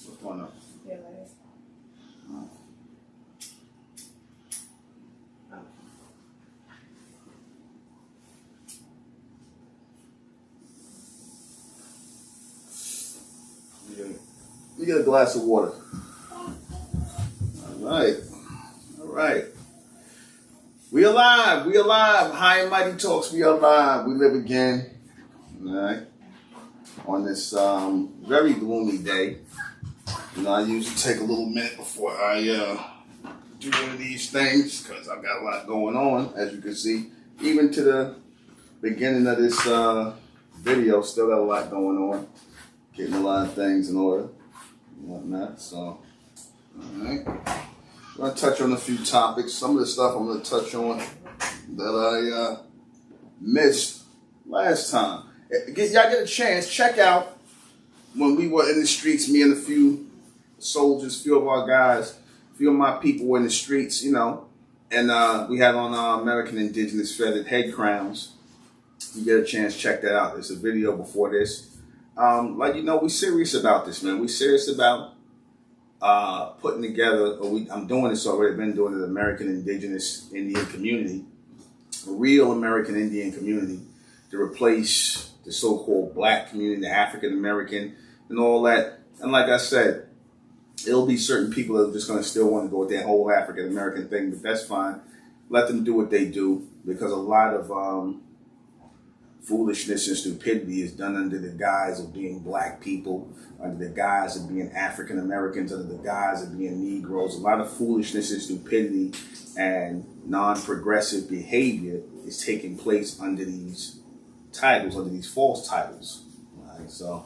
What's going on? You get a glass of water. All right. All right. We alive. We alive. High and Mighty Talks. We alive. We live again. All right. On this very gloomy day. You know, I usually take a little minute before I do one of these things because I've got a lot going on, as you can see. Even to the beginning of this video, still got a lot going on. Getting a lot of things in order and whatnot. So, all right. I'm going to touch on a few topics. Some of the stuff I'm going to touch on that I missed last time. Y'all get a chance, check out when we were in the streets, me and a few soldiers, a few of our guys, a few of my people were in the streets, you know, and we had on our American indigenous feathered head crowns. You get a chance, check that out. There's a video before this. Like, you know, we serious about this, man. We serious about putting together, I'm doing this already, been doing it, American indigenous Indian community, a real American Indian community to replace the so-called black community, the African American, and all that. And like I said, it'll be certain people that are just going to still want to go with their whole African American thing, but that's fine. Let them do what they do, because a lot of foolishness and stupidity is done under the guise of being black people, under the guise of being African Americans, under the guise of being Negroes. A lot of foolishness and stupidity and non-progressive behavior is taking place under these titles, under these false titles. All right, so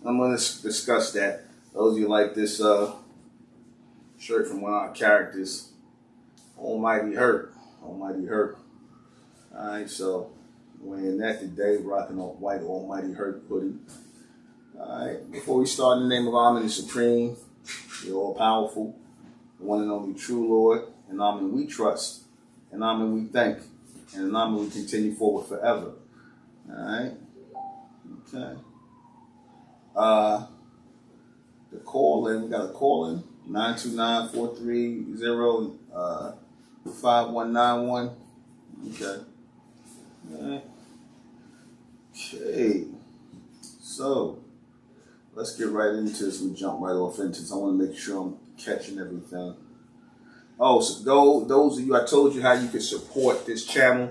I'm going to discuss that. Those of you like this shirt from one of our characters, Almighty Hurt. Almighty Hurt. All right, so wearing that today, rocking a white Almighty Hurt hoodie. All right, before we start, in the name of Amen the Supreme, the all-powerful, the one and only true Lord, and Amen we trust, and Amen we thank, and Amen we continue forward forever. All right. Okay. The call in, we got a call in 929-430-5191. Okay. All right. Okay. So let's get right into this. We jump right off into this. I want to make sure I'm catching everything. Oh, so those of you, I told you how you can support this channel.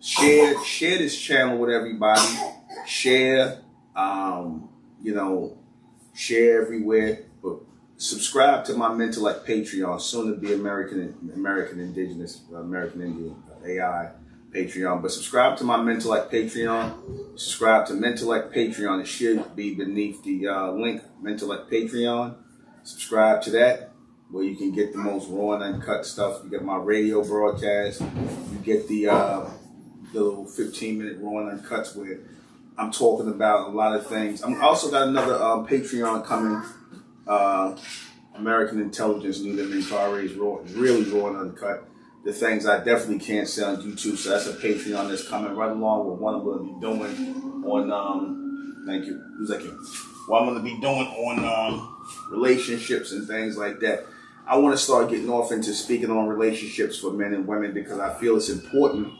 Share this channel with everybody. Share, you know, share everywhere. But subscribe to my MENTELLECT Patreon, soon to be American Indigenous, American Indian, AI Patreon. But subscribe to my MENTELLECT Patreon. Subscribe to MENTELLECT Patreon. It should be beneath the link, MENTELLECT Patreon. Subscribe to that, where you can get the most raw and uncut stuff. You get my radio broadcast. You get the little 15-minute raw and uncuts where I'm talking about a lot of things. I'm also got another Patreon coming, American Intelligence, New Inventory is raw, really raw and uncut. The things I definitely can't say on YouTube, so that's a Patreon that's coming right along with what I'm going to be doing on, thank you, what I'm going to be doing on relationships and things like that. I want to start getting off into speaking on relationships for men and women, because I feel it's important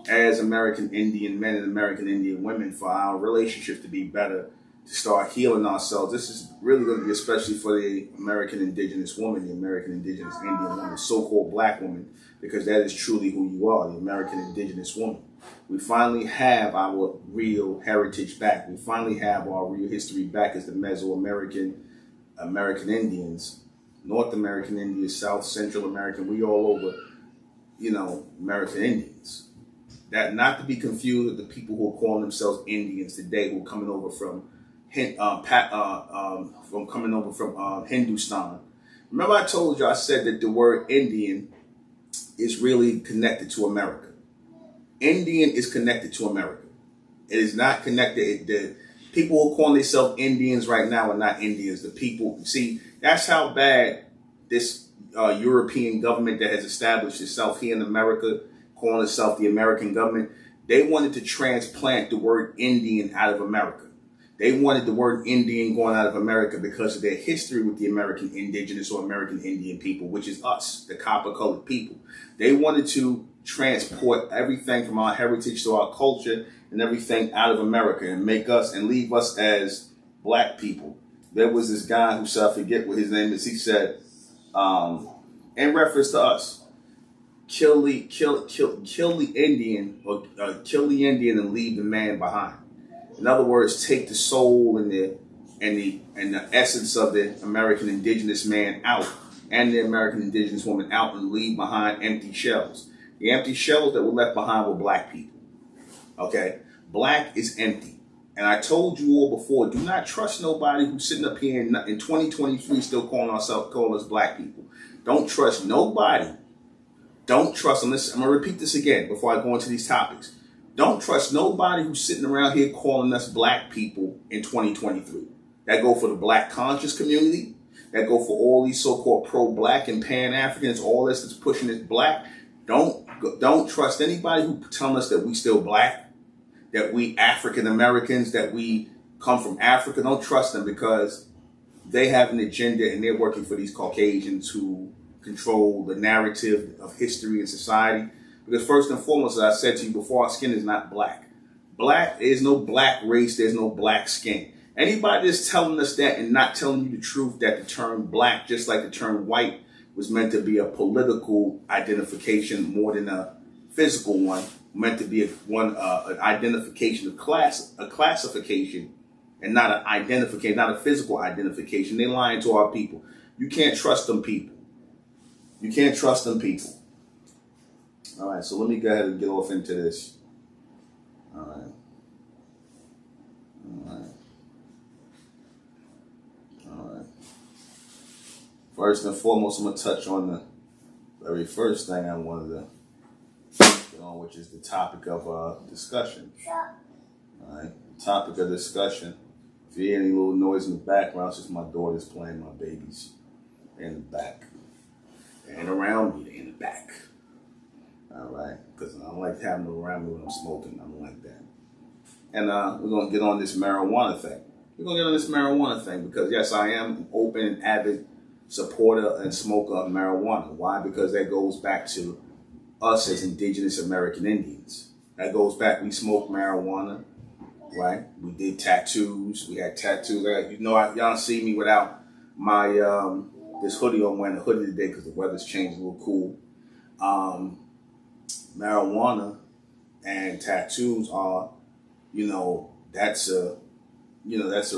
as American Indian men and American Indian women for our relationships to be better, to start healing ourselves. This is really going to be especially for the American indigenous woman, the American indigenous Indian woman, the so-called black woman, because that is truly who you are, the American indigenous woman. We finally have our real heritage back. We finally have our real history back as the Mesoamerican, American Indians, North American Indians, South Central American, we all over, you know, American Indians. That not to be confused with the people who are calling themselves Indians today, who are coming over from Hindustan. Remember, I told you, I said that the word Indian is really connected to America. Indian is connected to America. It is not connected. The People who call themselves Indians right now are not Indians. The people, see, that's how bad this European government that has established itself here in America, calling itself the American government, they wanted to transplant the word Indian out of America. They wanted the word Indian going out of America because of their history with the American indigenous or American Indian people, which is us, the copper-colored people. They wanted to transport everything from our heritage to our culture and everything out of America and make us and leave us as black people. There was this guy who said, I forget what his name is, he said, in reference to us, kill the Indian or kill the Indian and leave the man behind. In other words, take the soul and the essence of the American indigenous man out and the American indigenous woman out and leave behind empty shells. The empty shells that were left behind were black people. Okay? Black is empty. And I told you all before, do not trust nobody who's sitting up here in 2023 still calling us black people. Don't trust nobody. Don't trust them. Listen, I'm going to repeat this again before I go into these topics. Don't trust nobody who's sitting around here calling us black people in 2023. That go for the black conscious community. That go for all these so-called pro-black and pan-Africans, all this that's pushing this black. Don't trust anybody who telling us that we still black, that we African Americans, that we come from Africa. Don't trust them because they have an agenda and they're working for these Caucasians who control the narrative of history and society. Because first and foremost, as I said to you before, our skin is not black. Black, there's no black race, there's no black skin. Anybody that's telling us that and not telling you the truth that the term black, just like the term white, was meant to be a political identification more than a physical one, meant to be an identification of class, a classification, and not an identification, not a physical identification. They're lying to our people. You can't trust them people. You can't trust them people. All right, so let me go ahead and get off into this. All right. First and foremost, I'm going to touch on the very first thing I wanted to get on, which is the topic of discussion. All right, the topic of discussion. If you hear any little noise in the background, it's just my daughter's playing my babies. They're in the back. And around me, they're in the back. All right, because I don't like having them around me when I'm smoking. I don't like that. And we're going to get on this marijuana thing. We're going to get on this marijuana thing because, yes, I am an open and avid supporter and smoker of marijuana. Why? Because that goes back to us as indigenous American Indians. That goes back. We smoked marijuana, right? We did tattoos. We had tattoos. You know, y'all see me without my this hoodie. I'm wearing a hoodie today because the weather's changed a little cool. Marijuana and tattoos are, that's a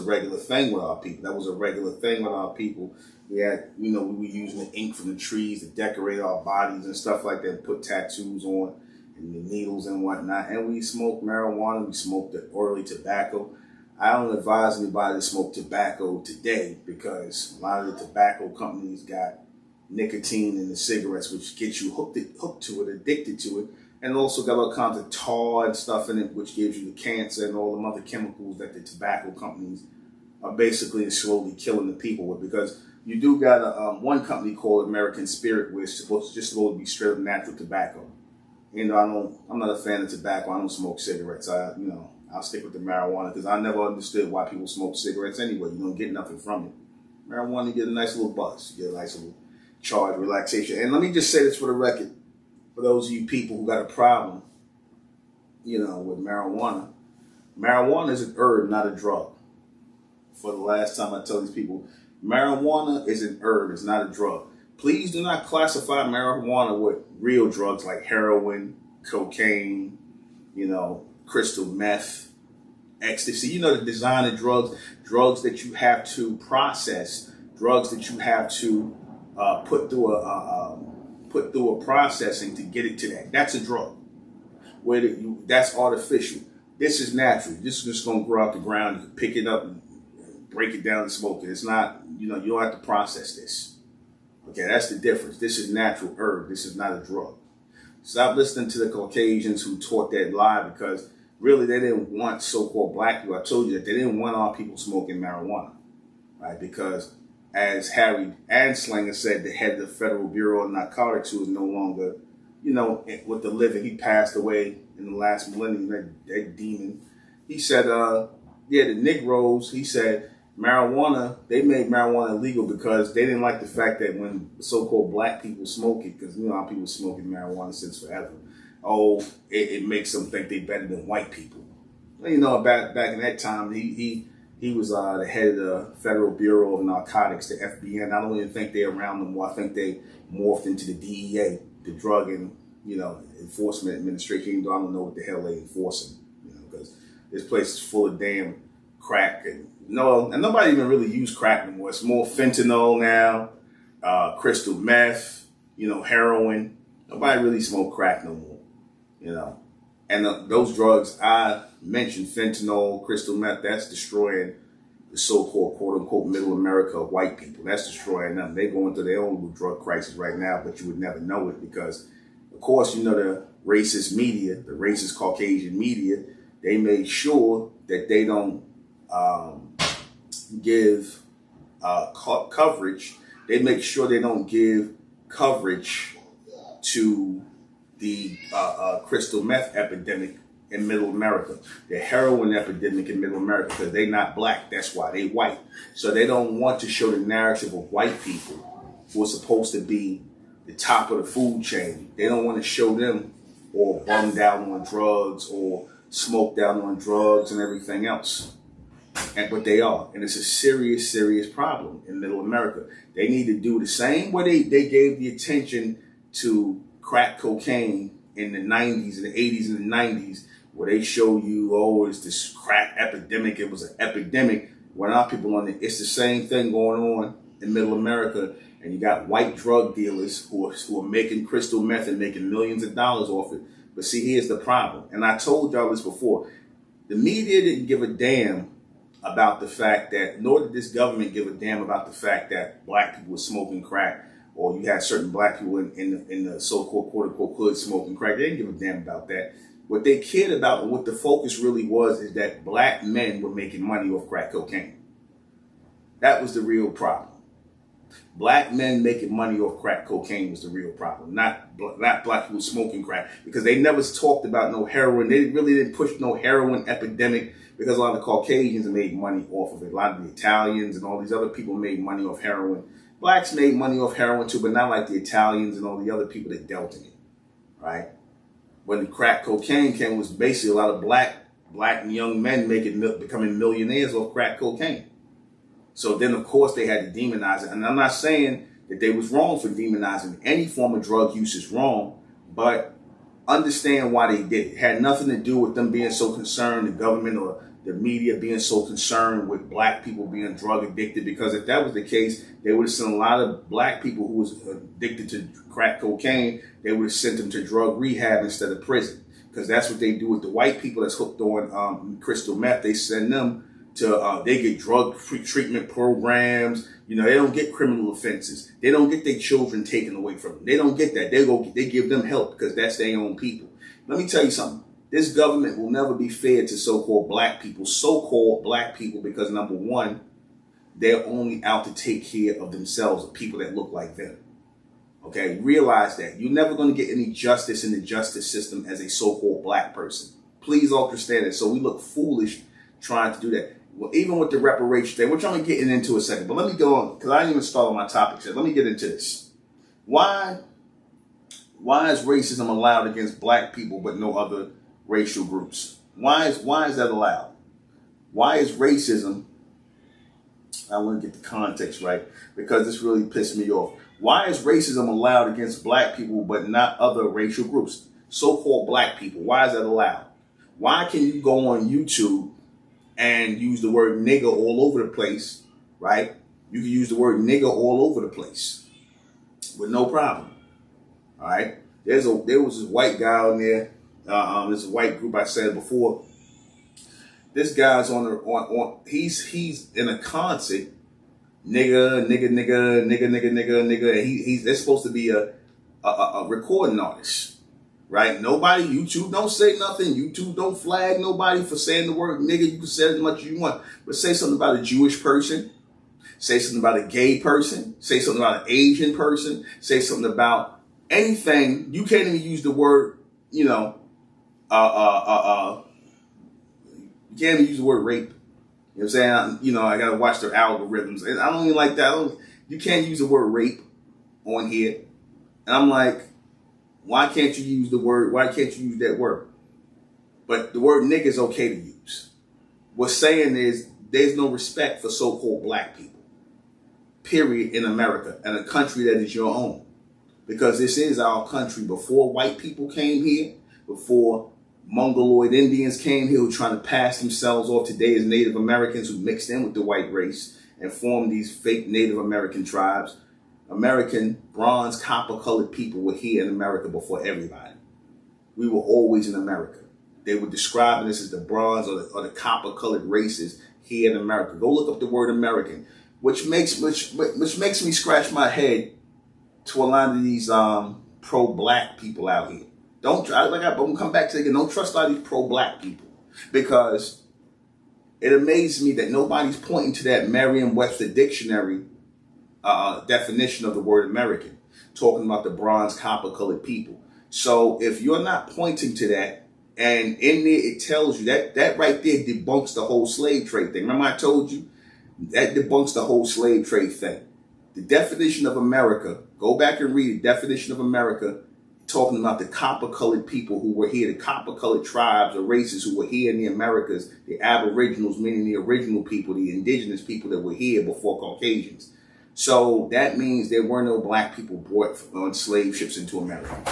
regular thing with our people. That was a regular thing with our people. We had, we were using the ink from the trees to decorate our bodies and stuff like that, put tattoos on and the needles and whatnot. And we smoked marijuana. We smoked the oily tobacco. I don't advise anybody to smoke tobacco today because a lot of the tobacco companies got nicotine in the cigarettes, which gets you hooked to it, addicted to it. And also got all kinds of tar and stuff in it, which gives you the cancer and all the other chemicals that the tobacco companies are basically slowly killing the people with. Because you do got one company called American Spirit, which is supposed to be straight up natural tobacco. I'm not a fan of tobacco. I don't smoke cigarettes. I'll stick with the marijuana because I never understood why people smoke cigarettes anyway. You don't get nothing from it. Marijuana, you get a nice little buzz. You get a nice little charge, relaxation. And let me just say this for the record. For those of you people who got a problem, with marijuana, marijuana is an herb, not a drug. For the last time I tell these people, marijuana is an herb, it's not a drug. Please do not classify marijuana with real drugs like heroin, cocaine, crystal meth, ecstasy. The designer drugs that you have to process, drugs that you have to put through a processing to get it to that. That's a drug. That's artificial. This is natural. This is just going to grow out the ground. You can pick it up and break it down and smoke it. It's not, you don't have to process this. Okay, that's the difference. This is natural herb. This is not a drug. Stop listening to the Caucasians who taught that lie because really they didn't want so-called black people. I told you that they didn't want our people smoking marijuana, right? Because as Harry Anslinger said, the head of the Federal Bureau of Narcotics, who is no longer, with the living, he passed away in the last millennium, that demon. He said, the Negroes, he said, marijuana, they made marijuana illegal because they didn't like the fact that when so-called black people smoke it, because how people smoking marijuana since forever, it makes them think they're better than white people. Back in that time, he was the head of the Federal Bureau of Narcotics, the FBN. I don't even think they're around no more. I think they morphed into the DEA, the Drug and Enforcement Administration. Even though I don't know what the hell they enforcing, because this place is full of damn crack and nobody even really use crack anymore. It's more fentanyl now, crystal meth, heroin. Nobody really smoke crack no more, And those drugs I mentioned, fentanyl, crystal meth, that's destroying the so-called quote-unquote middle America of white people. That's destroying them. They're going through their own little drug crisis right now, but you would never know it because, of course, the racist media, the racist Caucasian media, they made sure that they don't give coverage. They make sure they don't give coverage to the crystal meth epidemic in Middle America, the heroin epidemic in Middle America, because they're not black. That's why they white. So they don't want to show the narrative of white people who are supposed to be the top of the food chain. They don't want to show them all bummed down on drugs or smoked down on drugs and everything else. But they are. And it's a serious, serious problem in Middle America. They need to do the same way they gave the attention to crack cocaine in the 90s and the 80s and the 90s, where they show you, it's this crack epidemic. It was an epidemic. When our people on it, it's the same thing going on in Middle America. And you got white drug dealers who are making crystal meth and making millions of dollars off it. But see, here's the problem. And I told y'all this before. The media didn't give a damn about the fact that, nor did this government give a damn about the fact that black people were smoking crack, or you had certain black people in the so-called quote-unquote hood smoking crack. They didn't give a damn about that. What they cared about and what the focus really was is that black men were making money off crack cocaine. That was the real problem. Black men making money off crack cocaine was the real problem, not black people smoking crack, because they never talked about no heroin. They really didn't push no heroin epidemic because a lot of the Caucasians made money off of it. A lot of the Italians and all these other people made money off heroin. Blacks made money off heroin too, but not like the Italians and all the other people that dealt in it, right? When the crack cocaine came, it was basically a lot of black young men becoming millionaires off crack cocaine. So then, of course, they had to demonize it. And I'm not saying that they was wrong for demonizing. Any form of drug use is wrong, but understand why they did it. It had nothing to do with them being so concerned, the government or the media being so concerned with black people being drug addicted, because if that was the case, they would have sent a lot of black people who was addicted to crack cocaine, they would have sent them to drug rehab instead of prison, because that's what they do with the white people that's hooked on crystal meth. They send them to, they get drug treatment programs. They don't get criminal offenses. They don't get their children taken away from them. They don't get that. They give them help because that's their own people. Let me tell you something. This government will never be fair to so-called black people, because number one, they're only out to take care of themselves, of people that look like them. Okay, realize that. You're never going to get any justice in the justice system as a so-called black person. Please understand it. So we look foolish trying to do that. Well, even with the reparations thing, which I'm going to get into a second, but let me go on, because I didn't even start on my topic yet. Let me get into this. Why is racism allowed against black people but no other racial groups? Why is that allowed? Why is racism, I want to get the context right, because this really pissed me off. Why is racism allowed against black people but not other racial groups? So-called black people, why is that allowed? Why can you go on YouTube and use the word nigger all over the place, right? You can use the word nigger all over the place with no problem, all right? There was this white guy on there. There's a white group, I said before. This guy's he's in a concert, nigger, and he's they're supposed to be a recording artist. right? Nobody, YouTube don't say nothing. YouTube don't flag nobody for saying the word nigga. You can say as much as you want, but say something about a Jewish person, say something about a gay person, say something about an Asian person, say something about anything. You can't even use the word, you can't even use the word rape. You know what I'm saying? I gotta watch their algorithms. And I don't even like that. You can't use the word rape on here. And I'm like, why can't you use the word? Why can't you use that word? But the word nigga is okay to use. What's saying is there's no respect for so-called black people, period, in America, and a country that is your own. Because this is our country. Before white people came here, before Mongoloid Indians came here who trying to pass themselves off today as Native Americans who mixed in with the white race and formed these fake Native American tribes, American bronze, copper-colored people were here in America before everybody. We were always in America. They were describing us as the bronze or the copper-colored races here in America. Go look up the word American, which makes me scratch my head to a lot of these pro-black people out here. I'm gonna come back to it again. Don't trust a lot of these pro-black people, because it amazes me that nobody's pointing to that Merriam-Webster dictionary definition of the word American, talking about the bronze, copper-colored people. So if you're not pointing to that, and in there it tells you that right there debunks the whole slave trade thing. Remember I told you that debunks the whole slave trade thing. The definition of America, go back and read the definition of America, talking about the copper-colored people who were here, the copper-colored tribes or races who were here in the Americas, the aboriginals, meaning the original people, the indigenous people that were here before Caucasians. So that means there were no black people brought on slave ships into America.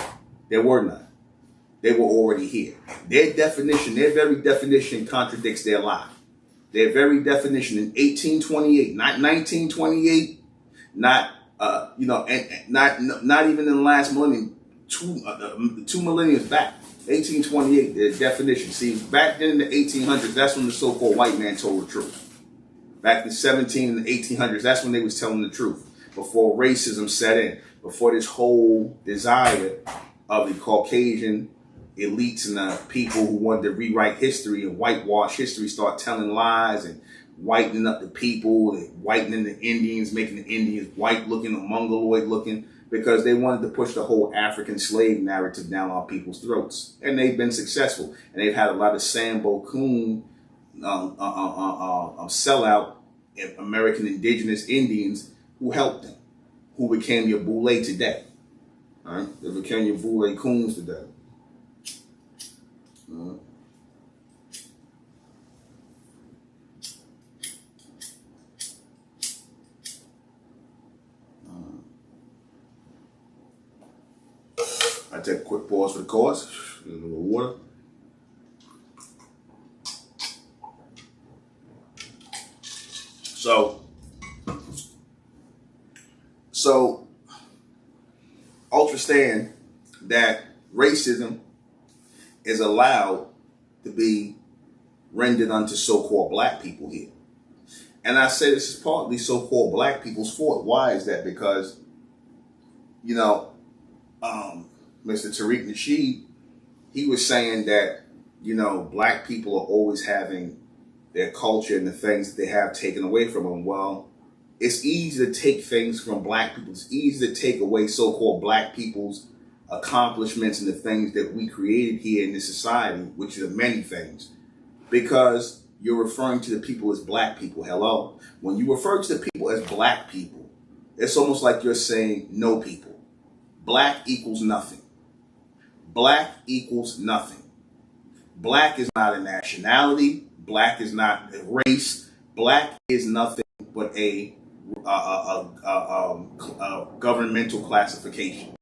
There were none. They were already here. Their very definition contradicts their lie. Their very definition in 1828, not 1928, not not even in the last millennium, two millennia back, 1828, the definition. See, back then in the 1800s, that's when the so-called white man told the truth. Back in 17 and 1800s, that's when they was telling the truth. Before racism set in, before this whole desire of the Caucasian elites and the people who wanted to rewrite history and whitewash history start telling lies and whitening up the people, and whitening the Indians, making the Indians white looking or Mongoloid looking, because they wanted to push the whole African slave narrative down our people's throats. And they've been successful. And they've had a lot of Sambo Coon sellout American indigenous Indians who helped them, who became your Boule today. All right? They became your Boule Coons today. I take a quick pause for the cause. A little water. So understand that racism is allowed to be rendered unto so-called black people here. And I say this is partly so-called black people's fault. Why is that? Because, Mr. Tariq Nasheed, he was saying that, black people are always having their culture and the things that they have taken away from them. Well, it's easy to take things from black people. It's easy to take away so-called black people's accomplishments and the things that we created here in this society, which are many things, because you're referring to the people as black people. Hello? When you refer to the people as black people, it's almost like you're saying no people. Black equals nothing. Black equals nothing. Black is not a nationality. Black is not a race. Black is nothing but a governmental classification.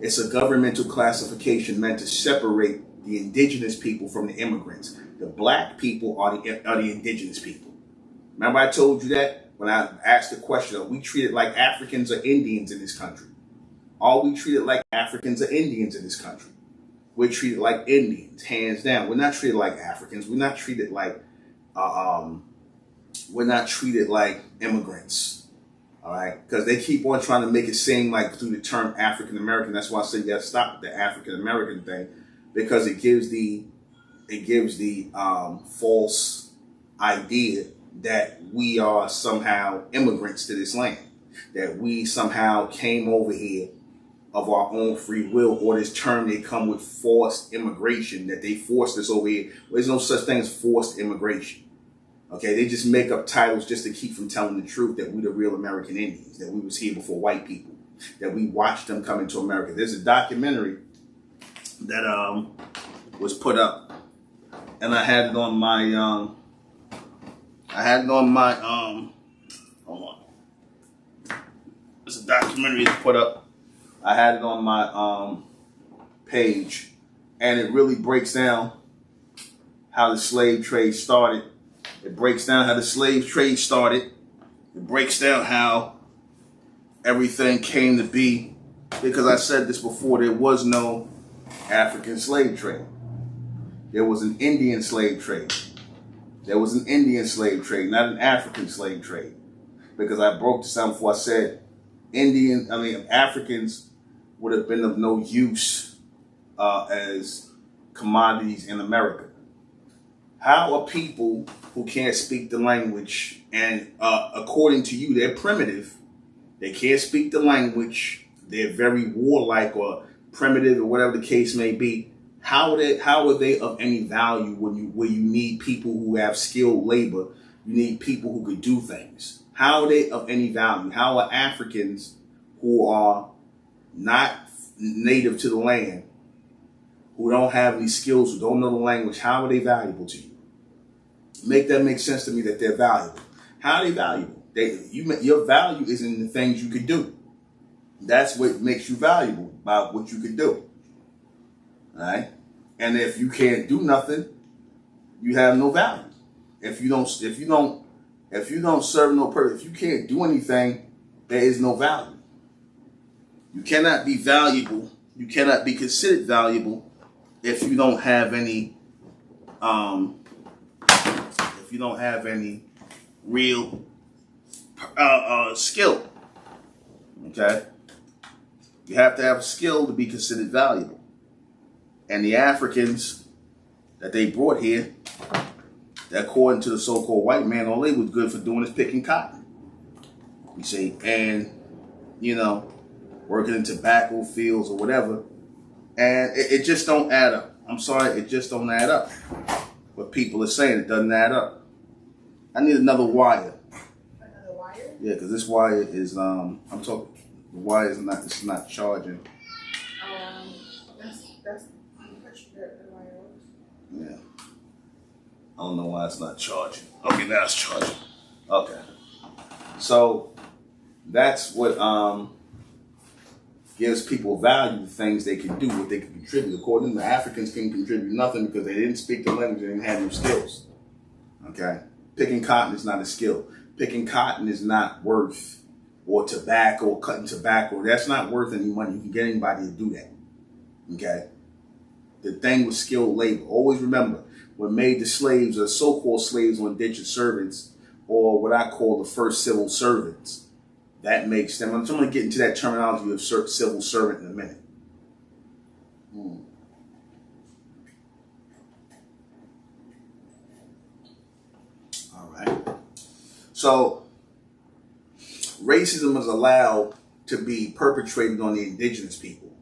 It's a governmental classification meant to separate the indigenous people from the immigrants. The black people are the indigenous people. Remember I told you that when I asked the question, are we treated like Africans or Indians in this country? Are we treated like Africans or Indians in this country? We're treated like Indians, hands down. We're not treated like Africans. We're not treated like immigrants. All right, because they keep on trying to make it seem like through the term African American. That's why I say you got to stop the African American thing, because it gives the false idea that we are somehow immigrants to this land, that we somehow came over here of our own free will, or this term they come with forced immigration, that they forced us over here. Well, there's no such thing as forced immigration. Okay, they just make up titles just to keep from telling the truth that we the real American Indians, that we was here before white people, that we watched them come into America. There's a documentary that was put up, and I had it on my hold on. There's a documentary that's put up. I had it on my page, and it really breaks down how the slave trade started. It breaks down how the slave trade started. It breaks down how everything came to be. Because I said this before, there was no African slave trade. There was an Indian slave trade. There was an Indian slave trade, not an African slave trade. Because I broke this down before. I said Africans would have been of no use as commodities in America. How are people who can't speak the language, and according to you, they're primitive, they can't speak the language, they're very warlike or primitive or whatever the case may be, how are they of any value where you need people who have skilled labor, you need people who could do things? How are they of any value? How are Africans who are not native to the land, who don't have any skills, who don't know the language, how are they valuable to you? Make that make sense to me, that they're valuable. How are they valuable? Your value is in the things you could do. That's what makes you valuable, about what you could do. All right? And if you can't do nothing, you have no value. If you don't serve no purpose, if you can't do anything, there is no value. You cannot be valuable. You cannot be considered valuable if you don't have any real skill. Okay? You have to have a skill to be considered valuable. And the Africans that they brought here, that according to the so-called white man, all they was good for doing is picking cotton. You see, and working in tobacco fields or whatever, and it just don't add up. I'm sorry, it just don't add up. What people are saying, it doesn't add up. I need another wire. Another wire? Yeah, because this wire is the wire is not charging. That's the wire works. Yeah. I don't know why it's not charging. Okay, now it's charging. Okay. So that's what gives people value to things they can do, what they can contribute. According to the Africans, can contribute nothing because they didn't speak the language, they didn't have no skills. Okay? Picking cotton is not a skill. Picking cotton is not worth, or tobacco, or cutting tobacco. That's not worth any money. You can get anybody to do that. Okay? The thing with skilled labor. Always remember, what made the slaves, or so-called slaves, or indentured servants, or what I call the first civil servants, that makes them. I'm going to get into that terminology of civil servant in a minute. All right. So, racism is allowed to be perpetrated on the indigenous people.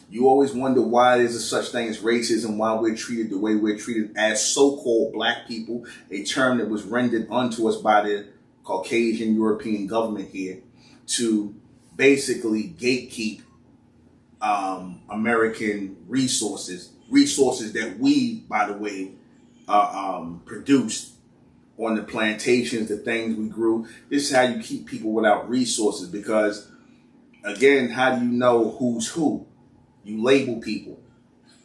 You always wonder why there's a such thing as racism, why we're treated the way we're treated as so-called black people, a term that was rendered unto us by the Caucasian European government here to basically gatekeep American resources that we, by the way, produced on the plantations, the things we grew. This is how you keep people without resources, because, again, how do you know who's who? You label people.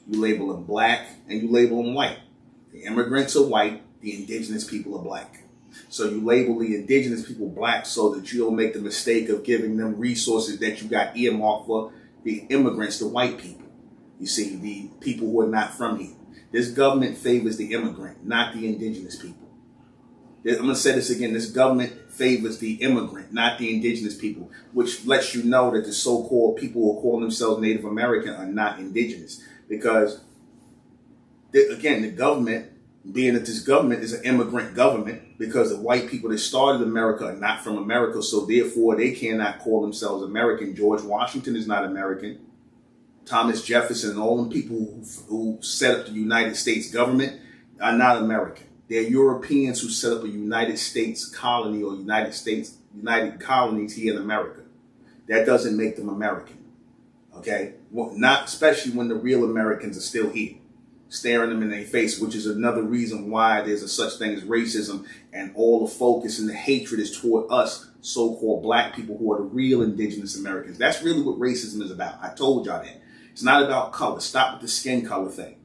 You label them black and you label them white. The immigrants are white, the indigenous people are black. So you label the indigenous people black so that you don't make the mistake of giving them resources that you got earmarked for the immigrants, the white people. You see, the people who are not from here. This government favors the immigrant, not the indigenous people. I'm going to say this again. This government favors the immigrant, not the indigenous people, which lets you know that the so-called people who call themselves Native American are not indigenous. Because, again, the government, being that this government is an immigrant government, because the white people that started America are not from America, so therefore they cannot call themselves American. George Washington is not American. Thomas Jefferson and all them people who set up the United States government are not American. They're Europeans who set up a United States colony or United colonies here in America. That doesn't make them American. Okay? Well, not especially when the real Americans are still here, staring them in their face, which is another reason why there's a such thing as racism, and all the focus and the hatred is toward us, so-called black people who are the real indigenous Americans. That's really what racism is about. I told y'all that. It's not about color. Stop with the skin color thing.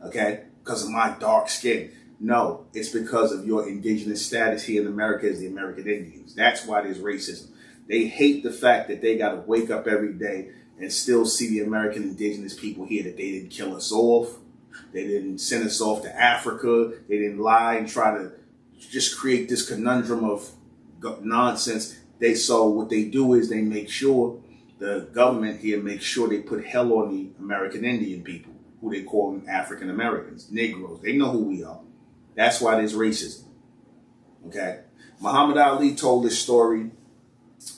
Okay? Because of my dark skin. No, it's because of your indigenous status here in America as the American Indians. That's why there's racism. They hate the fact that they got to wake up every day and still see the American indigenous people here, that they didn't kill us off. They didn't send us off to Africa. They didn't lie and try to just create this conundrum of nonsense. So what they do is they make sure, the government here makes sure they put hell on the American Indian people, who they call them African Americans, Negroes. They know who we are. That's why there's racism. Okay? Muhammad Ali told this story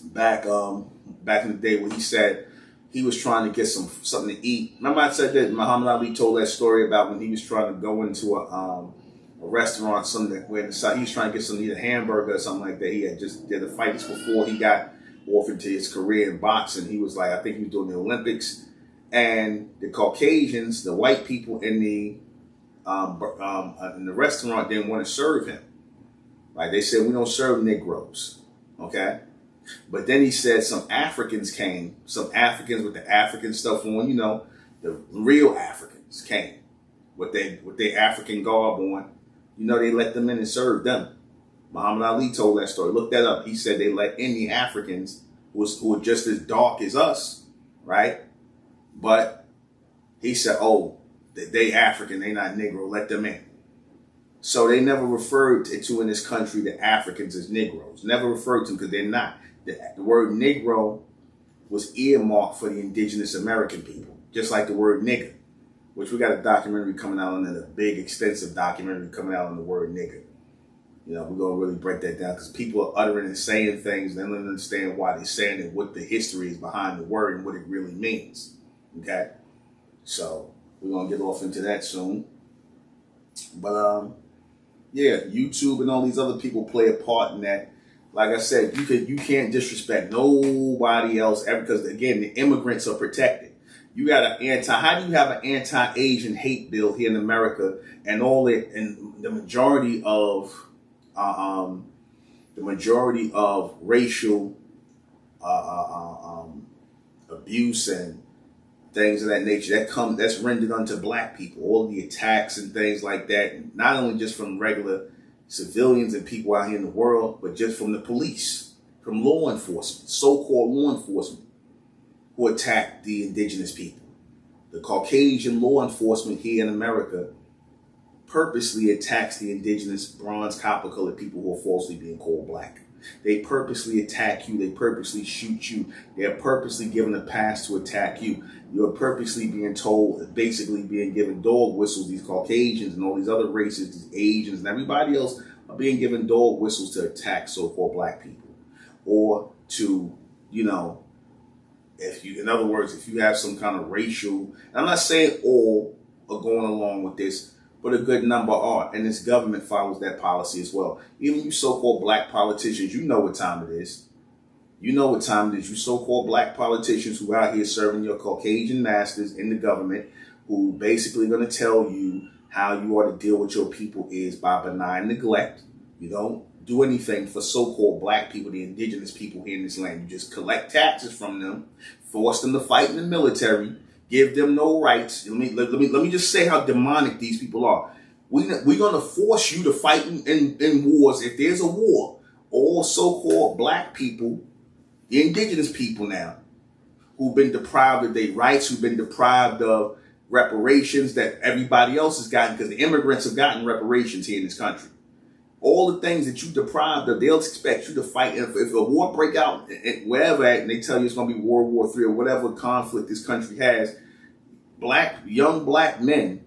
back in the day when he said he was trying to get something to eat. Remember I said that Muhammad Ali told that story about when he was trying to go into a restaurant, where he was trying to get something to eat, a hamburger or something like that. He had just did the fights before he got off into his career in boxing. He was like, I think he was doing the Olympics. And the Caucasians, the white people in the restaurant didn't want to serve him. Like, they said, we don't serve Negroes. Okay? But then he said some Africans came, some Africans with the African stuff on, the real Africans came with their African garb on. They let them in and served them. Muhammad Ali told that story. Look that up. He said they let in the Africans who are just as dark as us, right? But he said, oh, they African, they not Negro, let them in. So they never referred to in this country the Africans as Negroes. Never referred to them, because they're not. The word Negro was earmarked for the indigenous American people, just like the word nigger, which we got a documentary coming out on it, a big, extensive documentary coming out on the word nigger. We're going to really break that down, because people are uttering and saying things, and they don't understand why they're saying it, what the history is behind the word and what it really means. Okay? So we're going to get off into that soon. But, yeah, YouTube and all these other people play a part in that. Like I said, you can't disrespect nobody else ever, because, again, the immigrants are protected. You got how do you have an anti-Asian hate bill here in America, and the majority of racial abuse and things of that nature that's rendered unto black people, all the attacks and things like that, and not only just from regular civilians and people out here in the world, but just from the police, from law enforcement, so-called law enforcement, who attack the indigenous people. The Caucasian law enforcement here in America purposely attacks the indigenous bronze copper colored people who are falsely being called black. They purposely attack you. They purposely shoot you. They're purposely given a pass to attack you. You're purposely being told, basically being given dog whistles. These Caucasians and all these other races, these Asians and everybody else are being given dog whistles to attack so-called black people. Or to, if you have some kind of racial, and I'm not saying all are going along with this, but a good number are, and this government follows that policy as well. Even you so-called black politicians, you know what time it is. You know what time it is. You so-called black politicians who are out here serving your Caucasian masters in the government, who basically going to tell you how you ought to deal with your people is by benign neglect. You don't do anything for so-called black people, the indigenous people here in this land. You just collect taxes from them, force them to fight in the military, give them no rights. Let me just say how demonic these people are. We're going to force you to fight in wars. If there's a war, all so-called black people, the indigenous people now, who've been deprived of their rights, who've been deprived of reparations that everybody else has gotten, because the immigrants have gotten reparations here in this country. All the things that you deprived of, they'll expect you to fight. If a war break out wherever at, and they tell you it's going to be World War III or whatever conflict this country has, young black men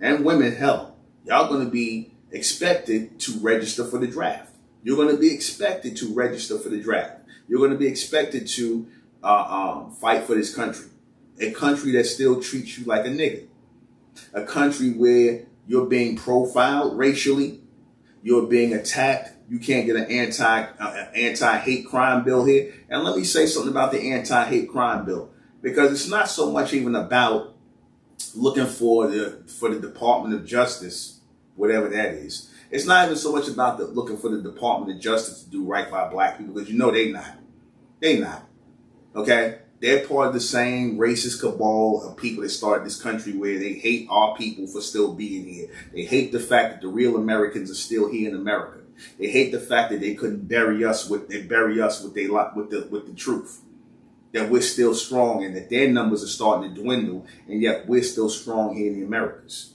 and women, hell, y'all going to be expected to register for the draft. You're going to be expected to register for the draft. You're going to be expected to fight for this country. A country that still treats you like a nigga. A country where you're being profiled racially. You're being attacked. You can't get an anti-hate crime bill here. And let me say something about the anti-hate crime bill, because it's not so much even about looking for the Department of Justice, whatever that is. It's not even so much about looking for the Department of Justice to do right by black people, because you know they not. They not. Okay? They're part of the same racist cabal of people that started this country, where they hate our people for still being here. They hate the fact that the real Americans are still here in America. They hate the fact that they couldn't bury us with the truth. That we're still strong, and that their numbers are starting to dwindle, and yet we're still strong here in the Americas.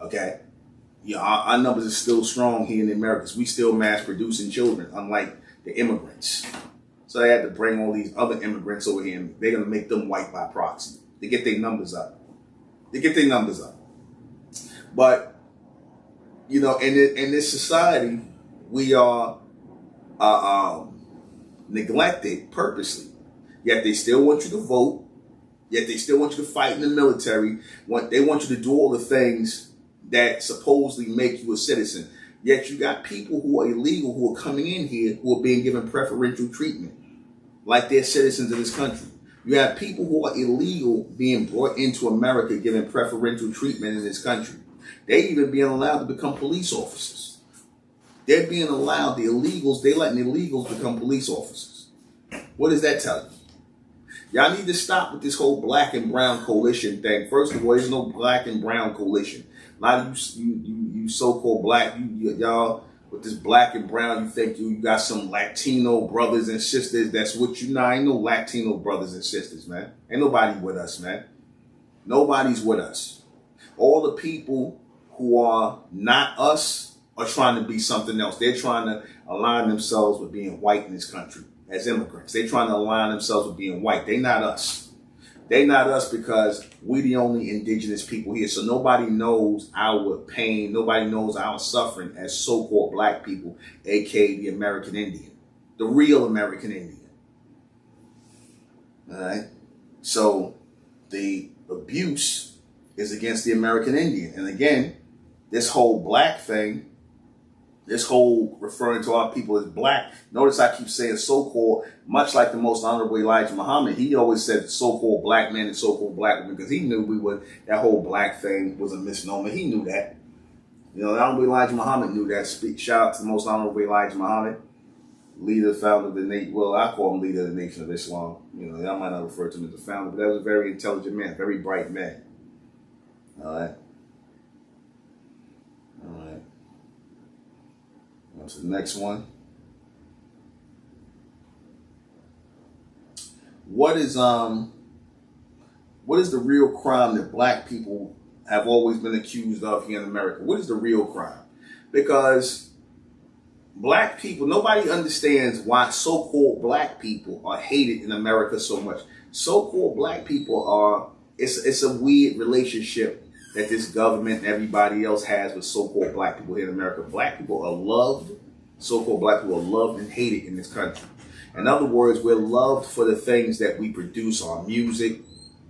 Okay? Yeah, our numbers are still strong here in the Americas. We still mass producing children, unlike the immigrants. So they had to bring all these other immigrants over here, and they're going to make them white by proxy. They get their numbers up. But, you know, in this society, we are neglected purposely. Yet they still want you to vote. Yet they still want you to fight in the military. They want you to do all the things that supposedly make you a citizen. Yet you got people who are illegal, who are coming in here, who are being given preferential treatment, like they're citizens of this country. You have people who are illegal being brought into America, given preferential treatment in this country. They even being allowed to become police officers. They're being allowed, they letting illegals become police officers. What does that tell you? Y'all need to stop with this whole black and brown coalition thing. First of all, there's no black and brown coalition. A lot of you so-called black, y'all with this black and brown, you think you got some Latino brothers and sisters. That's what you know. Ain't no Latino brothers and sisters, man. Ain't nobody with us, man. Nobody's with us. All the people who are not us are trying to be something else. They're trying to align themselves with being white in this country as immigrants. They're trying to align themselves with being white. They're not us. They're not us because we're the only indigenous people here. So nobody knows our pain. Nobody knows our suffering as so-called black people, aka the American Indian, the real American Indian. All right. So the abuse is against the American Indian. And again, this whole black thing, this whole referring to our people as black. Notice I keep saying so-called, much like the most honorable Elijah Muhammad. He always said so-called black men and so-called black women, because he knew that whole black thing was a misnomer. He knew that. You know, the honorable Elijah Muhammad knew that. Shout out to the most honorable Elijah Muhammad, leader, founder of the nation. Well, I call him leader of the Nation of Islam. You know, y'all might not refer to him as the founder, but that was a very intelligent man, very bright man. All right. To the next one. What is the real crime that black people have always been accused of here in America? What is the real crime? Because black people, nobody understands why so-called black people are hated in America so much. So-called black people are, it's a weird relationship that this government and everybody else has with so-called black people here in America. Black people are loved. So-called black people are loved and hated in this country. In other words, we're loved for the things that we produce, our music,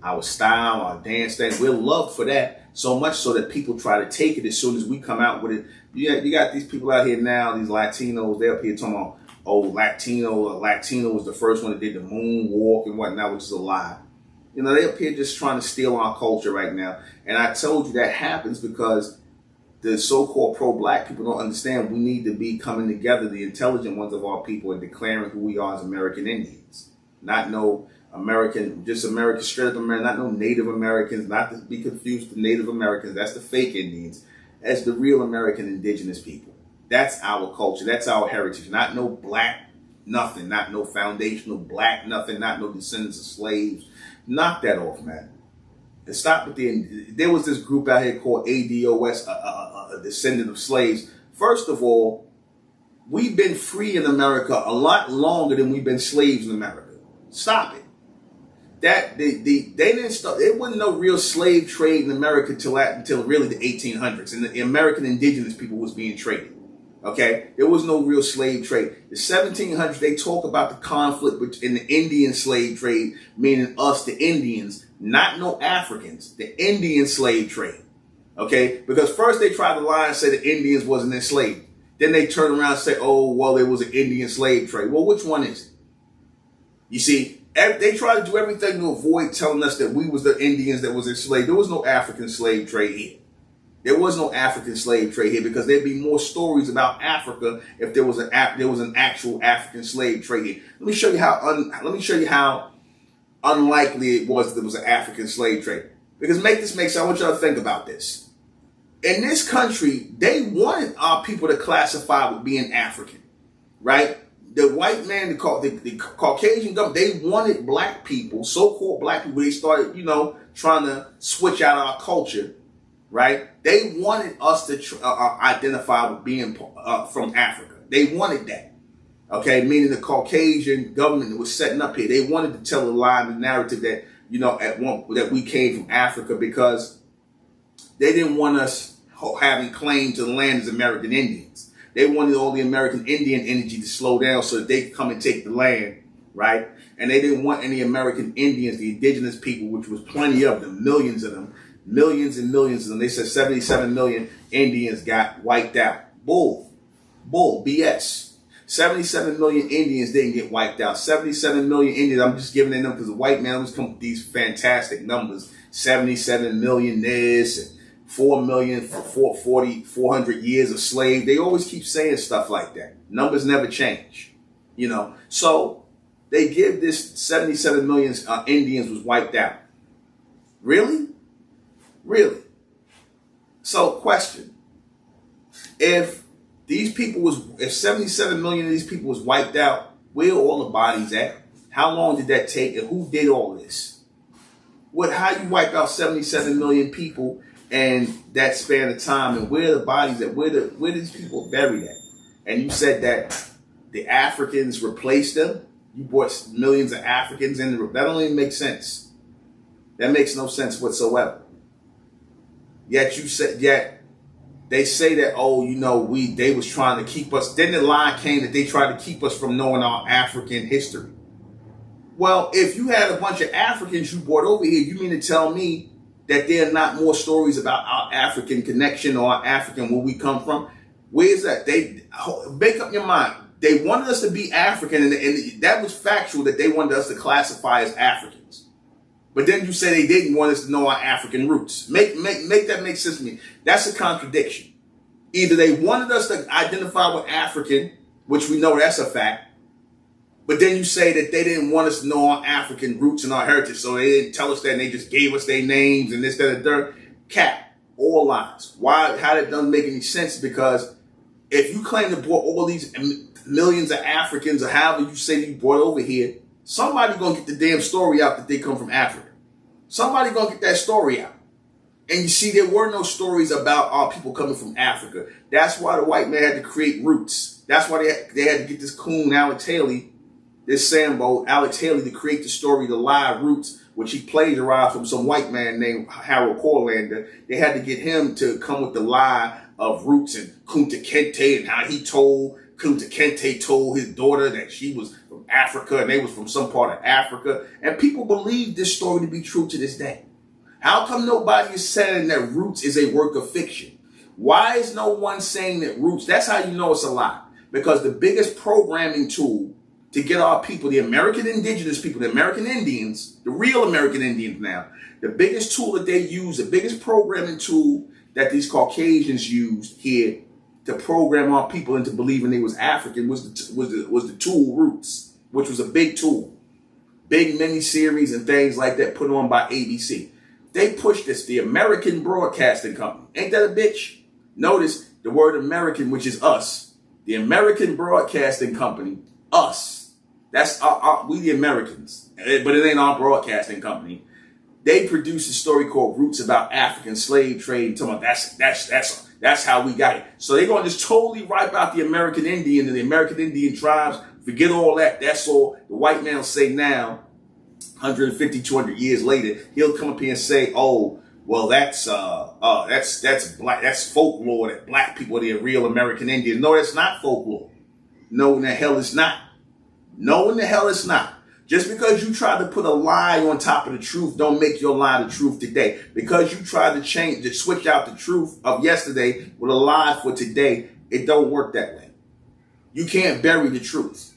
our style, our dance thing. We're loved for that, so much so that people try to take it as soon as we come out with it. You got these people out here now, these Latinos, they're up here talking about, oh, Latino was the first one that did the moonwalk and whatnot, which is a lie. You know, they up here just trying to steal our culture right now. And I told you that happens because the so-called pro-black people don't understand we need to be coming together, the intelligent ones of our people, and declaring who we are as American Indians. Not no American, just American, straight up American, not no Native Americans, not to be confused with Native Americans. That's the fake Indians. That's the real American indigenous people. That's our culture. That's our heritage. Not no black nothing, not no foundational black nothing, not no descendants of slaves. Knock that off, man. And stop with there was this group out here called ADOS, a descendant of slaves. First of all, we've been free in America a lot longer than we've been slaves in America. Stop it. That they didn't start. There wasn't no real slave trade in America until really the 1800s, and the American indigenous people was being traded. Okay, there was no real slave trade. The 1700s, they talk about the conflict in the Indian slave trade, meaning us, the Indians, not no Africans. The Indian slave trade. Okay, because first they tried to lie and say the Indians wasn't enslaved. Then they turn around and say, oh, well, there was an Indian slave trade. Well, which one is it? You see, they tried to do everything to avoid telling us that we was the Indians that was enslaved. There was no African slave trade here. There was no African slave trade here because there'd be more stories about Africa if there was an actual African slave trade here. Let me show you how unlikely it was that there was an African slave trade. Because make sense. I want y'all to think about this. In this country, they wanted our people to classify with being African, right? The white man, the Caucasian government, they wanted black people, so-called black people. They started, trying to switch out our culture, right? They wanted us to identify with being from Africa. They wanted that, okay? Meaning the Caucasian government that was setting up here, they wanted to tell a lie, the narrative that, that we came from Africa because they didn't want us having claim to the land as American Indians. They wanted all the American Indian energy to slow down so that they could come and take the land, right? And they didn't want any American Indians, the indigenous people, which was plenty of them, millions of them, millions and millions of them. They said 77 million Indians got wiped out. Bull, BS. 77 million Indians didn't get wiped out. 77 million Indians, I'm just giving it them because the white man was coming with these fantastic numbers. 77 million this and 4 million for 400 years of slave. They always keep saying stuff like that. Numbers never change, So they give this 77 million Indians was wiped out. Really? Really? So question, if 77 million of these people was wiped out, where are all the bodies at? How long did that take and who did all this? How you wipe out 77 million people and that span of time, and where are the bodies at? Where these people buried at? And you said that the Africans replaced them. You brought millions of Africans in. That don't even make sense. That makes no sense whatsoever. Yet they say that, they was trying to keep us. Then the lie came that they tried to keep us from knowing our African history. Well, if you had a bunch of Africans you brought over here, you mean to tell me that there are not more stories about our African connection or our African, where we come from? Where is that? They make up your mind. They wanted us to be African, and that was factual that they wanted us to classify as Africans. But then you say they didn't want us to know our African roots. Make that make sense to me. That's a contradiction. Either they wanted us to identify with African, which we know that's a fact, but then you say that they didn't want us to know our African roots and our heritage, so they didn't tell us that, and they just gave us their names and this, that, and third. Cap, all lies. Why? How that doesn't make any sense? Because if you claim to brought all these millions of Africans, or however you say you brought over here, somebody gonna get the damn story out that they come from Africa. Somebody gonna get that story out. And you see, there were no stories about our people coming from Africa. That's why the white man had to create roots. That's why they had to get this coon, Alex Haley, this Sambo, Alex Haley, to create the story, the lie Roots, which he plagiarized from some white man named Harold Corlander. They had to get him to come with the lie of Roots and Kunta Kinte, and how Kunta Kinte told his daughter that she was from Africa and they was from some part of Africa. And people believe this story to be true to this day. How come nobody is saying that Roots is a work of fiction? Why is no one saying that Roots? That's how you know it's a lie. Because the biggest programming tool to get our people, the American indigenous people, the American Indians, the real American Indians now, the biggest tool that they use, the biggest programming tool that these Caucasians used here to program our people into believing they was African was the tool Roots, which was a big tool. Big mini-series and things like that put on by ABC. They pushed this, the American Broadcasting Company. Ain't that a bitch? Notice the word American, which is us. The American Broadcasting Company, us. That's we the Americans, but it ain't our broadcasting company. They produced a story called Roots about African slave trade. Talking about That's how we got it. So they're going to just totally wipe out the American Indian and the American Indian tribes. Forget all that. That's all the white man will say now, 150, 200 years later. He'll come up here and say, oh, well, that's black. That's folklore that black people are the real American Indians. No, that's not folklore. No, in the hell it's not. No, in the hell it's not. Just because you try to put a lie on top of the truth, don't make your lie the truth today. Because you tried to switch out the truth of yesterday with a lie for today, it don't work that way. You can't bury the truth.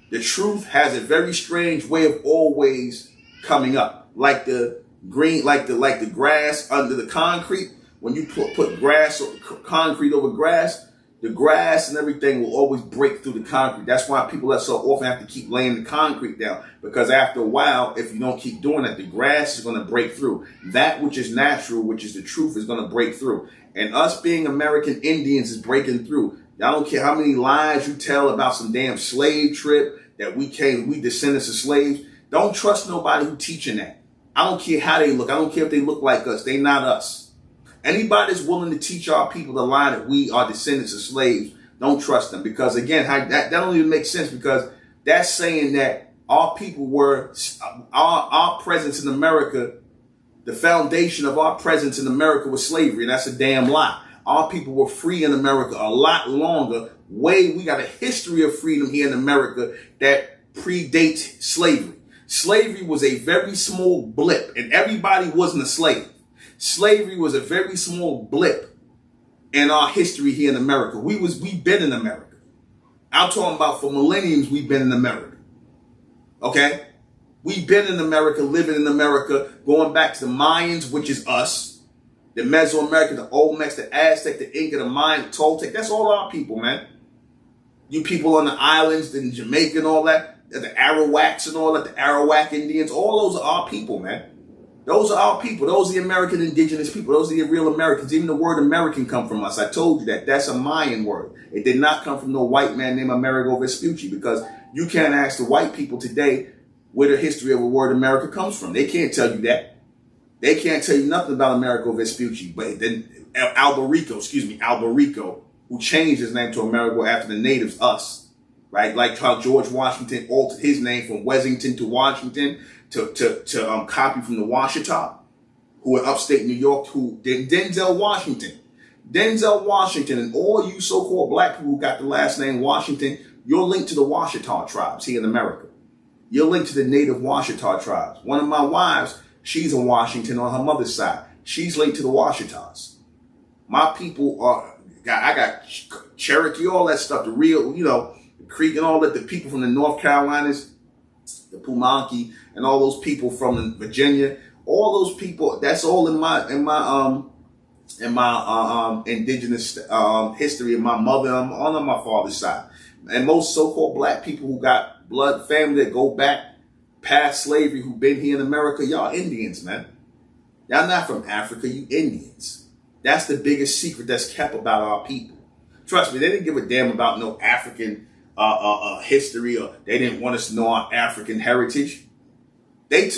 The truth has a very strange way of always coming up, like the green, like the grass under the concrete. When you put grass or concrete over grass, the grass and everything will always break through the concrete. That's why people that so often have to keep laying the concrete down, because after a while, if you don't keep doing that, the grass is going to break through. That which is natural, which is the truth, is going to break through. And us being American Indians is breaking through. Y'all don't care how many lies you tell about some damn slave trip that we descendants of slaves. Don't trust nobody who teaching that. I don't care how they look. I don't care if they look like us. They not us. Anybody that's willing to teach our people the lie that we are descendants of slaves, don't trust them. Because again, that don't even make sense, because that's saying that our people were, our presence in America, the foundation of our presence in America was slavery. And that's a damn lie. Our people were free in America a lot longer. We got a history of freedom here in America that predates slavery. Slavery was a very small blip, and everybody wasn't a slave. Slavery was a very small blip in our history here in America. We've been in America. I'm talking about for millenniums, we've been in America. Okay? We've been in America, living in America, going back to the Mayans, which is us, the Mesoamerican, the Olmecs, the Aztec, the Inca, the Mayan, the Toltec. That's all our people, man. You people on the islands, in Jamaica and all that, the Arawaks and all that, the Arawak Indians, all those are our people, man. Those are our people. Those are the American indigenous people. Those are the real Americans. Even the word American come from us. I told you that. That's a Mayan word. It did not come from no white man named Amerigo Vespucci, because you can't ask the white people today where the history of the word America comes from. They can't tell you that. They can't tell you nothing about Amerigo Vespucci. But then Alberico, who changed his name to Amerigo after the natives, us, right? Like how George Washington altered his name from Wessington to Washington to copy from the Washita, who in upstate New York, Denzel Washington, and all you so-called black people who got the last name Washington, you're linked to the Washita tribes here in America. You're linked to the native Washita tribes. One of my wives, she's a Washington on her mother's side. She's linked to the Washitas. My people I got Cherokee, all that stuff, the real, the Creek and all that, the people from the North Carolinas, the Pumanque, and all those people from Virginia, all those people, that's all in my indigenous history of my mother on my father's side. And most so-called black people who got blood family that go back past slavery, who've been here in America, y'all Indians, man. Y'all not from Africa, you Indians. That's the biggest secret that's kept about our people. Trust me, they didn't give a damn about no African history, or they didn't want us to know our African heritage. They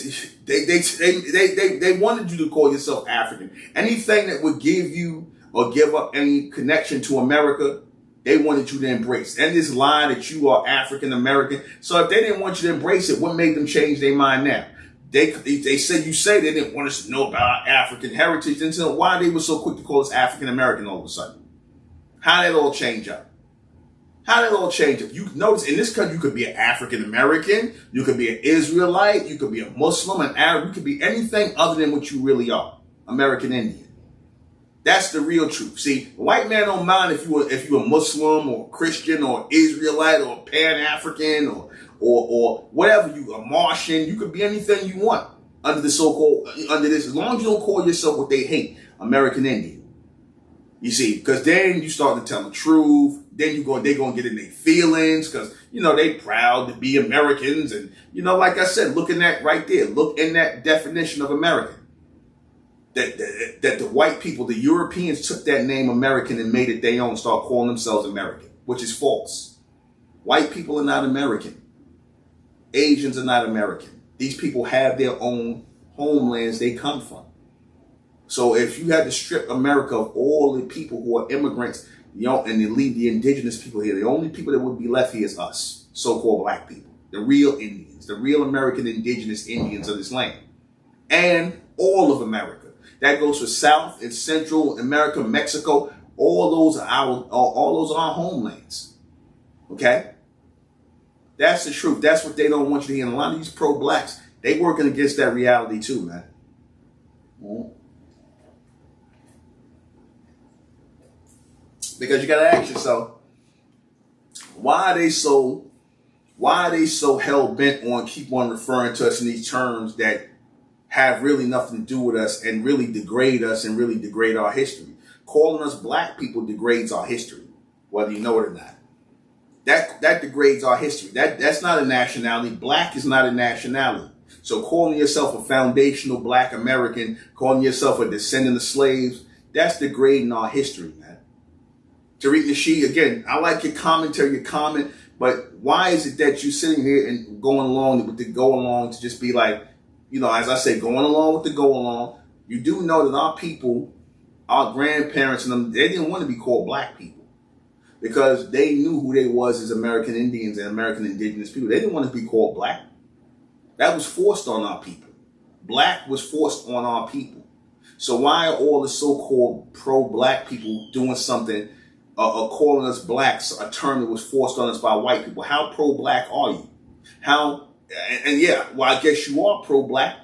wanted you to call yourself African. Anything that would give you or give up any connection to America, they wanted you to embrace. And this lie that you are African American. So if they didn't want you to embrace it, what made them change their mind now? They said they didn't want us to know about our African heritage. Then so why they were so quick to call us African American all of a sudden? How did it all change up? You notice in this country, you could be an African American, you could be an Israelite, you could be a Muslim, an Arab, you could be anything other than what you really are, American Indian. That's the real truth. See, the white man don't mind if you're a Muslim or Christian or Israelite or Pan-African or whatever, you a Martian. You could be anything you want under this, as long as you don't call yourself what they hate, American Indian. You see, because then you start to tell the truth. Then they're going to get in their feelings because, they proud to be Americans. And, like I said, look in that right there. Look in that definition of American. That the white people, the Europeans took that name American and made it their own, start calling themselves American, which is false. White people are not American. Asians are not American. These people have their own homelands they come from. So if you had to strip America of all the people who are immigrants, and you leave the indigenous people here, the only people that would be left here is us, so-called black people, the real Indians, the real American indigenous Indians of this land, and all of America. That goes for South and Central America, Mexico. All those are our homelands. Okay? That's the truth. That's what they don't want you to hear. And a lot of these pro-blacks, they working against that reality too, man. Because you gotta ask yourself, why are they so hell bent on keep on referring to us in these terms that have really nothing to do with us and really degrade us and really degrade our history? Calling us black people degrades our history, whether you know it or not. That degrades our history. That's not a nationality. Black is not a nationality. So calling yourself a foundational black American, calling yourself a descendant of slaves, that's degrading our history, man. Tariq Nasheed, again, I like your commentary, your comment, but why is it that you're sitting here and going along with the go along to just be like, as I say, going along with the go along? You do know that our people, our grandparents and them, they didn't want to be called black people because they knew who they was as American Indians and American indigenous people. They didn't want to be called black. That was forced on our people. Black was forced on our people. So why are all the so-called pro-black people doing something, calling us blacks, a term that was forced on us by white people? How pro-black are you? I guess you are pro-black.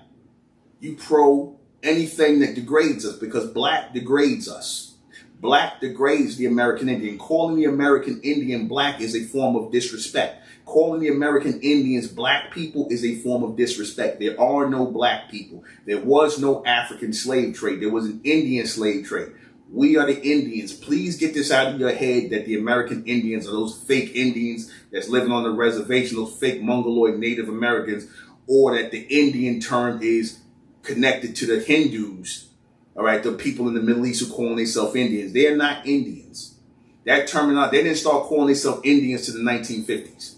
You pro anything that degrades us because black degrades us. Black degrades the American Indian. Calling the American Indian black is a form of disrespect. Calling the American Indians black people is a form of disrespect. There are no black people. There was no African slave trade. There was an Indian slave trade. We are the Indians. Please get this out of your head that the American Indians are those fake Indians that's living on the reservation, those fake Mongoloid Native Americans, or that the Indian term is connected to the Hindus, all right, the people in the Middle East who call themselves Indians. They are not Indians. That terminology, they didn't start calling themselves Indians to the 1950s.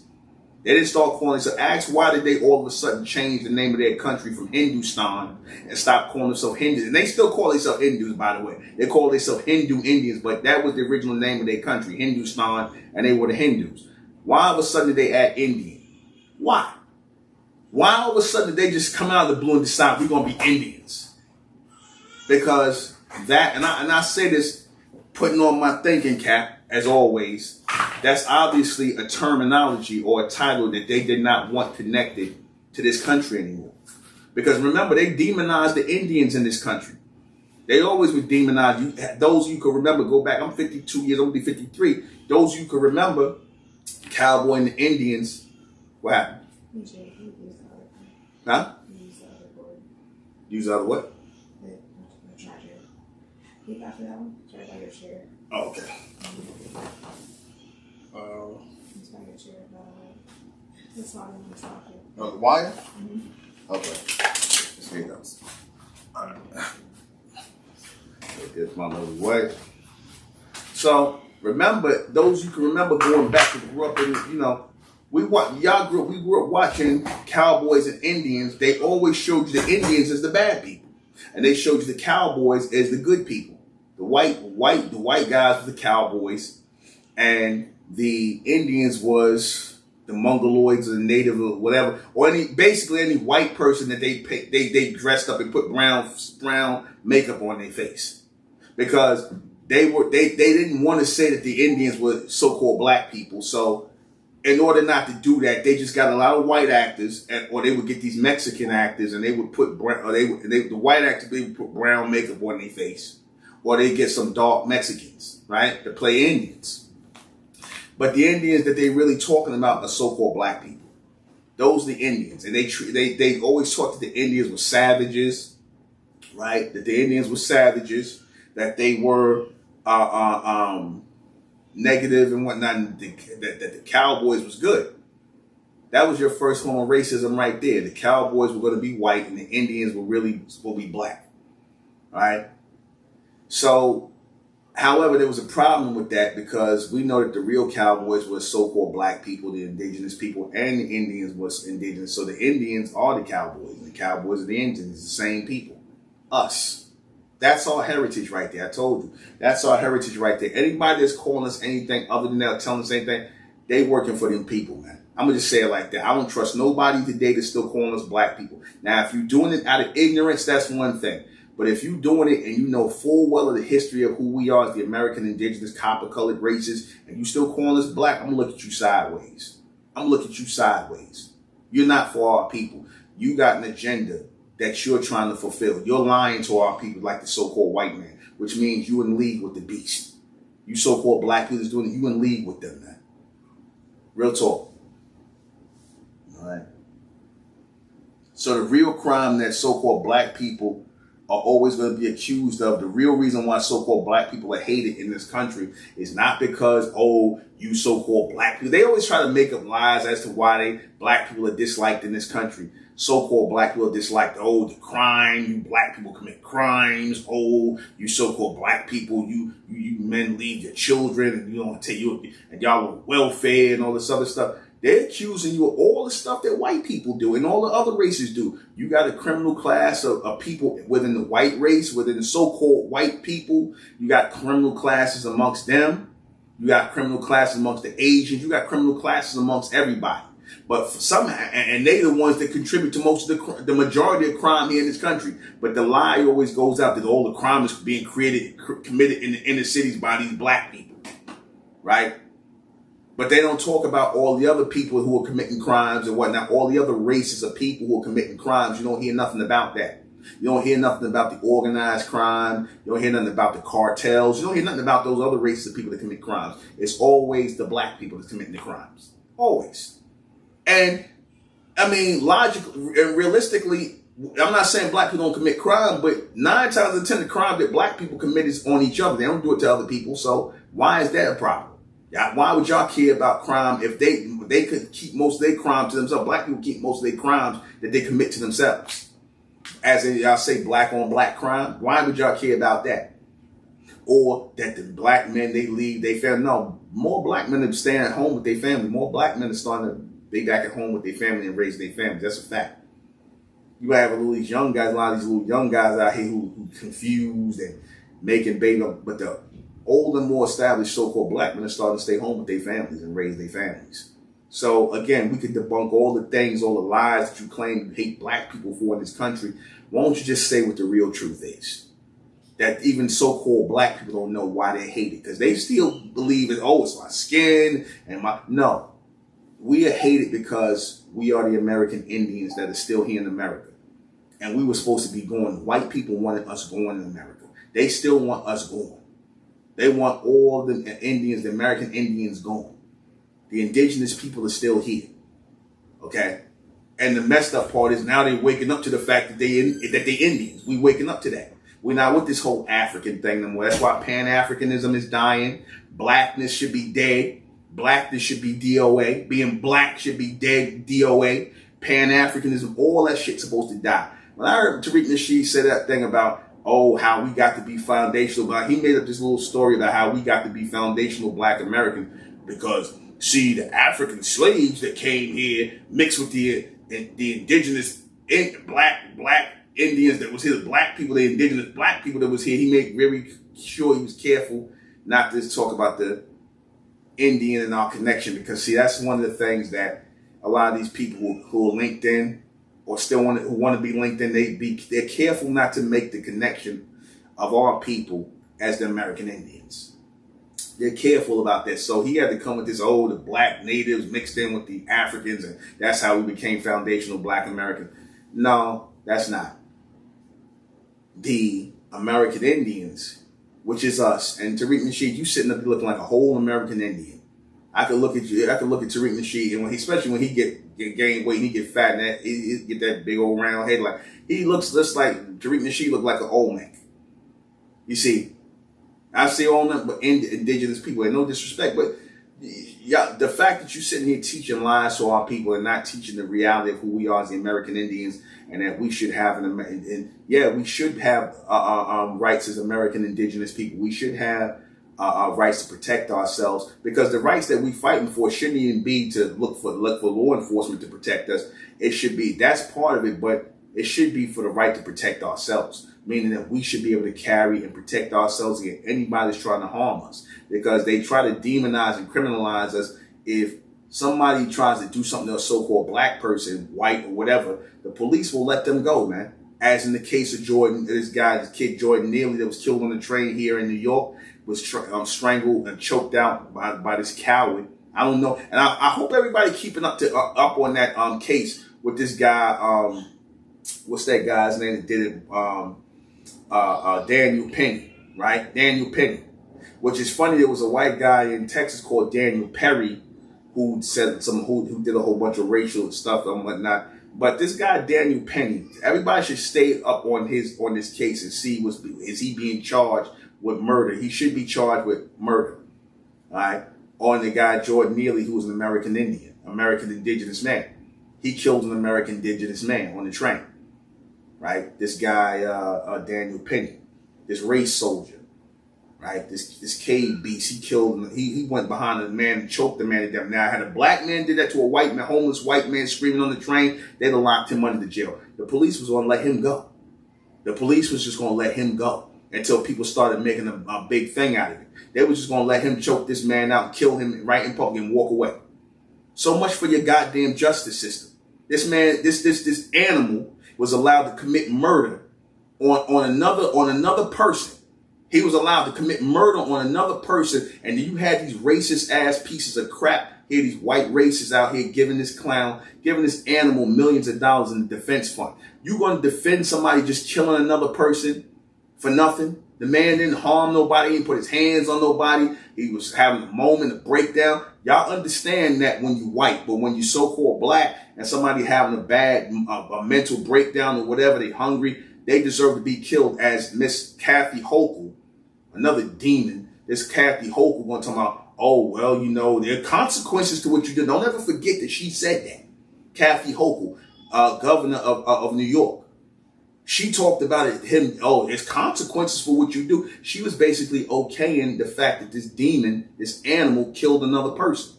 They didn't start calling themselves. Ask why did they all of a sudden change the name of their country from Hindustan and stop calling themselves Hindus? And they still call themselves Hindus, by the way. They call themselves Hindu Indians, but that was the original name of their country, Hindustan, and they were the Hindus. Why all of a sudden did they add Indian? Why? Why all of a sudden did they just come out of the blue and decide we're going to be Indians? Because that, and I say this putting on my thinking cap, as always, that's obviously a terminology or a title that they did not want connected to this country anymore. Because remember, they demonized the Indians in this country. They always would demonize you. Those you can remember, go back, I'm 52 years, I'm going to be 53. Those you can remember, Cowboy and the Indians, what happened? Huh? Use out of what? Keep after that one. It's right by your chair. Oh, okay. It's by your chair. It's not in the socket. Oh, the wire? Mm-hmm. Okay. Here it goes. All right. Here's my little way. So remember, those you can remember going back and grew up in, we grew up watching cowboys and Indians. They always showed you the Indians as the bad people, and they showed you the cowboys as the good people. The white guys were the cowboys, and the Indians was the Mongoloids or the native or whatever, or basically any white person that they dressed up and put brown makeup on their face, because they didn't want to say that the Indians were so-called black people. So in order not to do that, they just got a lot of white actors, or they would get these Mexican actors, and they would put the white actors, they would put brown makeup on their face, or they get some dark Mexicans, right, to play Indians. But the Indians that they really talking about are so-called black people. Those are the Indians, and they always talk that the Indians were savages, right? That the Indians were savages, that they were negative and whatnot, and that the cowboys was good. That was your first form of racism right there. The cowboys were going to be white, and the Indians were really supposed to be black, all right? So, however, there was a problem with that because we know that the real cowboys were so-called black people, the indigenous people, and the Indians was indigenous. So the Indians are the cowboys, and the cowboys are the Indians, the same people, us. That's our heritage right there. I told you. That's our heritage right there. Anybody that's calling us anything other than that, telling us anything, they working for them people, man. I'm going to just say it like that. I don't trust nobody today that's still calling us black people. Now, if you're doing it out of ignorance, that's one thing. But if you're doing it and you know full well of the history of who we are as the American indigenous copper-colored races, and you still calling us black, I'm going to look at you sideways. I'm going to look at you sideways. You're not for our people. You got an agenda that you're trying to fulfill. You're lying to our people like the so-called white man, which means you in league with the beast. You so-called black people that's doing it, you in league with them, man. Real talk. All right. So the real crime that so-called black people are always going to be accused of, the real reason why so-called black people are hated in this country is not because, oh, you so-called black people. They always try to make up lies as to why black people are disliked in this country. So-called black people are disliked. Oh, the crime, you black people commit crimes. Oh, you so-called black people, you men leave your children and you don't take you, and y'all are welfare and all this other stuff. They're accusing you of all the stuff that white people do and all the other races do. You got a criminal class of people within the white race, within the so-called white people. You got criminal classes amongst them. You got criminal classes amongst the Asians. You got criminal classes amongst everybody. But for some, and they the ones that contribute to most of the majority of crime here in this country. But the lie always goes out that all the crime is being committed in the inner cities by these black people, right? But they don't talk about all the other people who are committing crimes and whatnot, all the other races of people who are committing crimes. You don't hear nothing about that. You don't hear nothing about the organized crime. You don't hear nothing about the cartels. You don't hear nothing about those other races of people that commit crimes. It's always the black people that's committing the crimes. Always. And, I mean, logically and realistically, I'm not saying black people don't commit crime, but 9 times out of 10, the crime that black people commit is on each other. They don't do it to other people. So why is that a problem? Why would y'all care about crime if they could keep most of their crimes to themselves? Black people keep most of their crimes that they commit to themselves. As in, y'all say black on black crime. Why would y'all care about that? Or that the black men, they leave their family. No, more black men are staying at home with their family. More black men are starting to be back at home with their family and raise their families. That's a fact. You have a lot of these little young guys out here who confused and making baby, but the older, more established so-called black men are starting to stay home with their families and raise their families. So again, we could debunk all the things, all the lies that you claim you hate black people for in this country. Why don't you just say what the real truth is? That even so-called black people don't know why they hate it, because they still believe that, oh, it's my skin and my... No. We are hated because we are the American Indians that are still here in America. And we were supposed to be going. White people wanted us going in America. They still want us going. They want all the Indians, the American Indians, gone. The indigenous people are still here. Okay? And the messed up part is now they're waking up to the fact that they're Indians. We waking up to that. We're not with this whole African thing no more. That's why Pan-Africanism is dying. Blackness should be dead. Blackness should be DOA. Being black should be dead, DOA. Pan-Africanism, all that shit's supposed to die. When I heard Tariq Nasheed say that thing about, oh, how we got to be foundational. But he made up this little story about how we got to be foundational black American because, see, the African slaves that came here mixed with the indigenous black Indians that was here, the black people, the indigenous black people that was here. He made very sure he was careful not to talk about the Indian and our connection because, see, that's one of the things that a lot of these people who are linked in or still who want to be linked in, they're careful not to make the connection of our people as the American Indians. They're careful about that. So he had to come with this, oh, the black natives mixed in with the Africans, and that's how we became foundational black American. No, that's not. The American Indians, which is us, and Tariq Nasheed, you sitting up looking like a whole American Indian. I could look at you. I could look at Tariq Nasheed, and especially when he get gain weight, and he get fat, and he get that big old round head. Like he looks just like Tariq Nasheed look like an Olmec. You see, I see all them, but indigenous people, and no disrespect, but yeah, the fact that you're sitting here teaching lies to our people and not teaching the reality of who we are as the American Indians, and that we should have we should have rights as American indigenous people. We should have rights to protect ourselves, because the rights that we fighting for shouldn't even be to look for law enforcement to protect us. It should be, that's part of it, but It should be for the right to protect ourselves, meaning that we should be able to carry and protect ourselves against anybody that's trying to harm us, because they try to demonize and criminalize us. If somebody tries to do something to a so-called black person, white or whatever, the police will let them go, man. As in the case of Jordan, this kid Jordan Neely that was killed on the train here in New York, was strangled and choked out by this coward. I don't know, and I hope everybody keeping up on that case with this guy. What's that guy's name that did it? Daniel Penny, right? Daniel Penny. Which is funny. There was a white guy in Texas called Daniel Perry who said who did a whole bunch of racial stuff and whatnot. But this guy Daniel Penny, everybody should stay up on this case and see is he being charged with murder? He should be charged with murder, all right? On the guy Jordan Neely, who was an American indigenous man. He killed an American indigenous man on the train, right? This guy Daniel Penny, this race soldier. Right, this cave beast, he killed him. He went behind the man and choked the man to death. Now, had a black man did that to a white man, homeless white man screaming on the train, they'd have locked him under the jail. The police was going to let him go. The police was just going to let him go until people started making a big thing out of it. They was just going to let him choke this man out and kill him right in public and walk away. So much for your goddamn justice system. This man, this animal was allowed to commit murder on another person. He was allowed to commit murder on another person, and you had these racist ass pieces of crap here, these white racists out here giving this clown, giving this animal millions of dollars in the defense fund. You going to defend somebody just killing another person for nothing? The man didn't harm nobody, he didn't put his hands on nobody. He was having a moment, a breakdown. Y'all understand that when you white, but when you so-called black and somebody having a mental breakdown or whatever, they hungry, they deserve to be killed. As Miss Kathy Hochul, another demon, this Kathy Hochul going to talk about, oh, well, you know, there are consequences to what you did. Don't ever forget that she said that. Kathy Hochul, governor of New York. She talked about it, there's consequences for what you do. She was basically okaying the fact that this demon, this animal, killed another person.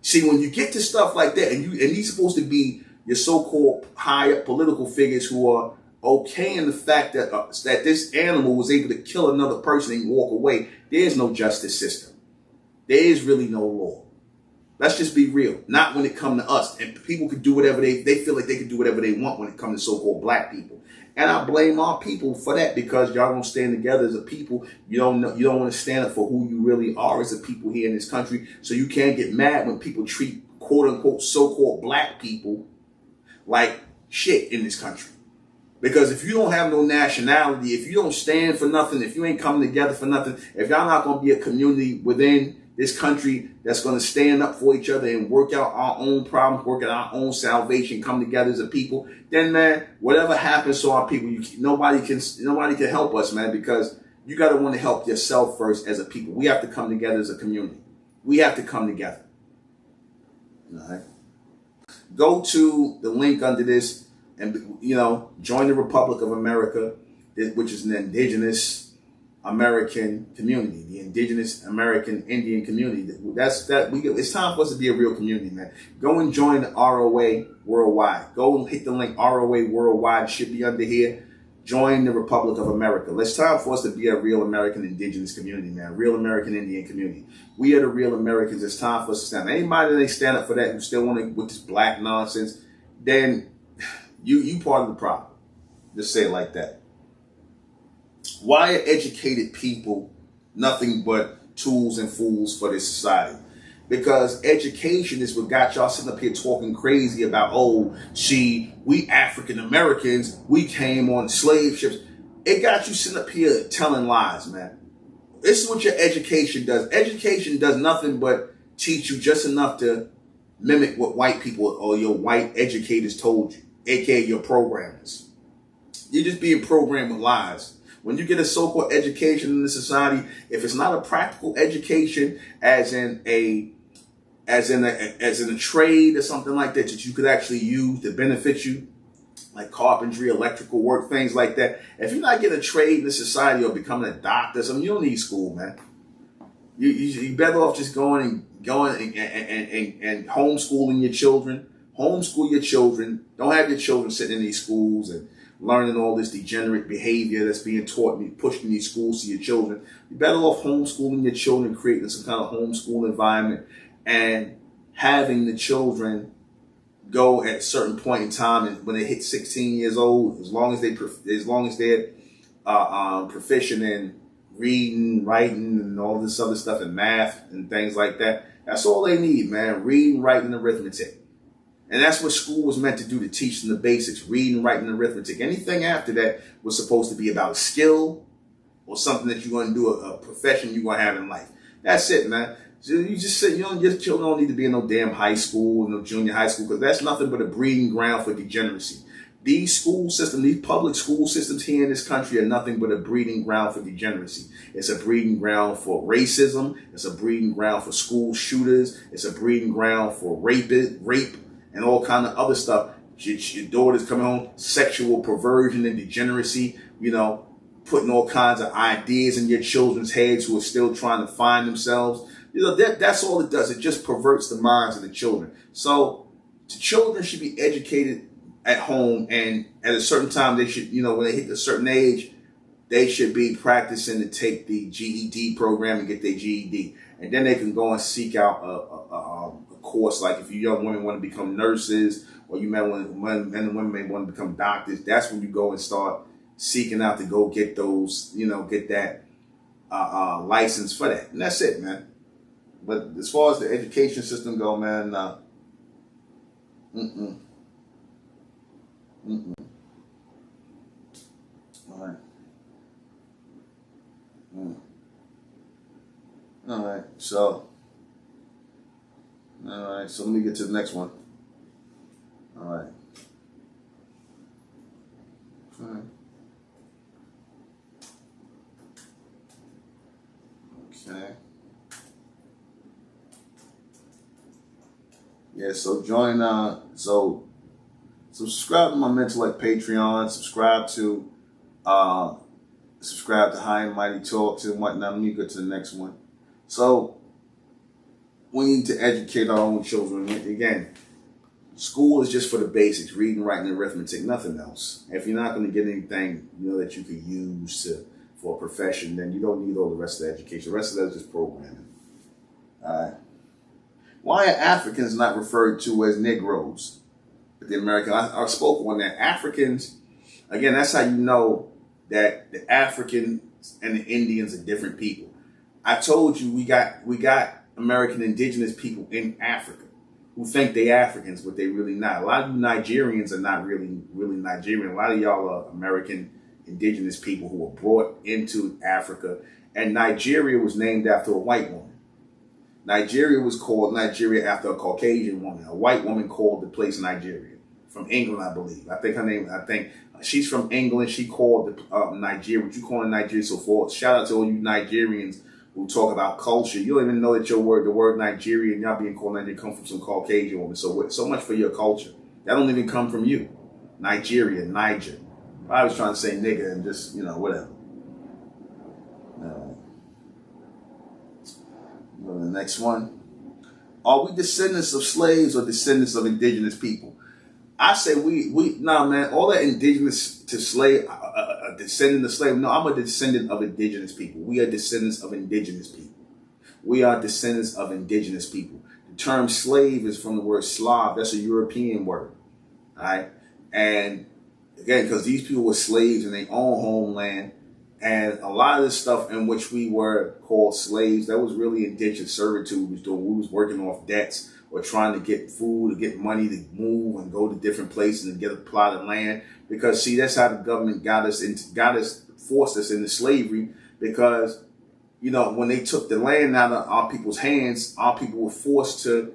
See, when you get to stuff like that, and these supposed to be your so-called higher political figures who are okaying the fact that that this animal was able to kill another person and walk away, there's no justice system. There is really no law. Let's just be real. Not when it comes to us. And people could do whatever they feel like they can do whatever they want when it comes to so-called black people. And I blame our people for that, because y'all don't stand together as a people. You don't want to stand up for who you really are as a people here in this country. So you can't get mad when people treat quote unquote so-called black people like shit in this country. Because if you don't have no nationality, if you don't stand for nothing, if you ain't coming together for nothing, if y'all not going to be a community within this country that's going to stand up for each other and work out our own problems, work out our own salvation, come together as a people, then, man, whatever happens to our people, nobody can help us, man, because you got to want to help yourself first as a people. We have to come together as a community. We have to come together. All right. Go to the link under this and, join the Republic of America, which is an indigenous American community, the indigenous American Indian community. It's time for us to be a real community, man. Go and join the ROA Worldwide. Go and hit the link ROA Worldwide. It should be under here. Join the Republic of America. It's time for us to be a real American indigenous community, man. Real American Indian community. We are the real Americans. It's time for us to stand up. Anybody that ain't stand up for that, who still want to with this black nonsense, then you part of the problem. Just say it like that. Why are educated people nothing but tools and fools for this society? Because education is what got y'all sitting up here talking crazy about, we African Americans, we came on slave ships. It got you sitting up here telling lies, man. This is what your education does. Education does nothing but teach you just enough to mimic what white people or your white educators told you, aka your programmers. You're just being programmed with lies. When you get a so-called education in this society, if it's not a practical education, as in a trade or something like that you could actually use to benefit you, like carpentry, electrical work, things like that. If you're not getting a trade in this society or becoming a doctor or something, you don't need school, man. You better off just going and homeschooling your children, Homeschool your children. Don't have your children sitting in these schools and learning all this degenerate behavior that's being taught and pushed in these schools to your children. You're better off homeschooling your children, creating some kind of homeschool environment, and having the children go at a certain point in time, and when they hit 16 years old, as long as they're proficient in reading, writing, and all this other stuff, and math and things like that. That's all they need, man. Reading, writing, and arithmetic. And that's what school was meant to do, to teach them the basics, reading, writing, and arithmetic. Anything after that was supposed to be about a skill or something that you're going to do, a profession you're going to have in life. That's it, man. So you just say, your children don't need to be in no damn high school, no junior high school, because that's nothing but a breeding ground for degeneracy. These school systems, these public school systems here in this country are nothing but a breeding ground for degeneracy. It's a breeding ground for racism. It's a breeding ground for school shooters. It's a breeding ground for rape, and all kind of other stuff. Your daughter's coming home, sexual perversion and degeneracy, putting all kinds of ideas in your children's heads who are still trying to find themselves. That's all it does. It just perverts the minds of the children. So the children should be educated at home, and at a certain time they should, when they hit a certain age, they should be practicing to take the GED program and get their GED. And then they can go and seek out a course, like if you young women want to become nurses, or men and women may want to become doctors, that's when you go and start seeking out to go get those, get that license for that. And that's it, man. But as far as the education system go, man, All right. All right. So let me get to the next one. All right. Okay. Yeah, so subscribe to my Mentellect Patreon, subscribe to High and Mighty Talks and whatnot. Let me go to the next one. So we need to educate our own children. Again, school is just for the basics, reading, writing, and arithmetic, nothing else. If you're not going to get anything, that you could use for a profession, then you don't need all the rest of the education. The rest of that is just programming. All right. Why are Africans not referred to as Negroes? The American, I spoke on that. Africans, again, that's how you know that the Africans and the Indians are different people. I told you we got American indigenous people in Africa who think they Africans, but they really not. A lot of Nigerians are not really Nigerian. A lot of y'all are American indigenous people who were brought into Africa, and Nigeria was named after a white woman. Nigeria was called Nigeria after a Caucasian woman. A white woman called the place Nigeria. From England, I believe. I think she's from England. She called Nigeria. What you call in Nigeria so forth. Shout out to all you Nigerians who talk about culture. You don't even know that the word Nigerian, y'all being called Nigeria, come from some Caucasian woman. So much for your culture. That don't even come from you. Nigeria, Niger. I was trying to say nigga and just, whatever. Go to the next one. Are we descendants of slaves or descendants of indigenous people? I say nah, man, all that indigenous to slave, a descendant of slave. No, I'm a descendant of indigenous people. We are descendants of indigenous people. We are descendants of indigenous people. The term slave is from the word Slav. That's a European word. All right. And again, because these people were slaves in their own homeland, and a lot of the stuff in which we were called slaves, that was really indentured servitude. We was working off debts, or trying to get food, or get money to move and go to different places and get a plot of land. Because see, that's how the government forced us into slavery. Because, when they took the land out of our people's hands, our people were forced to,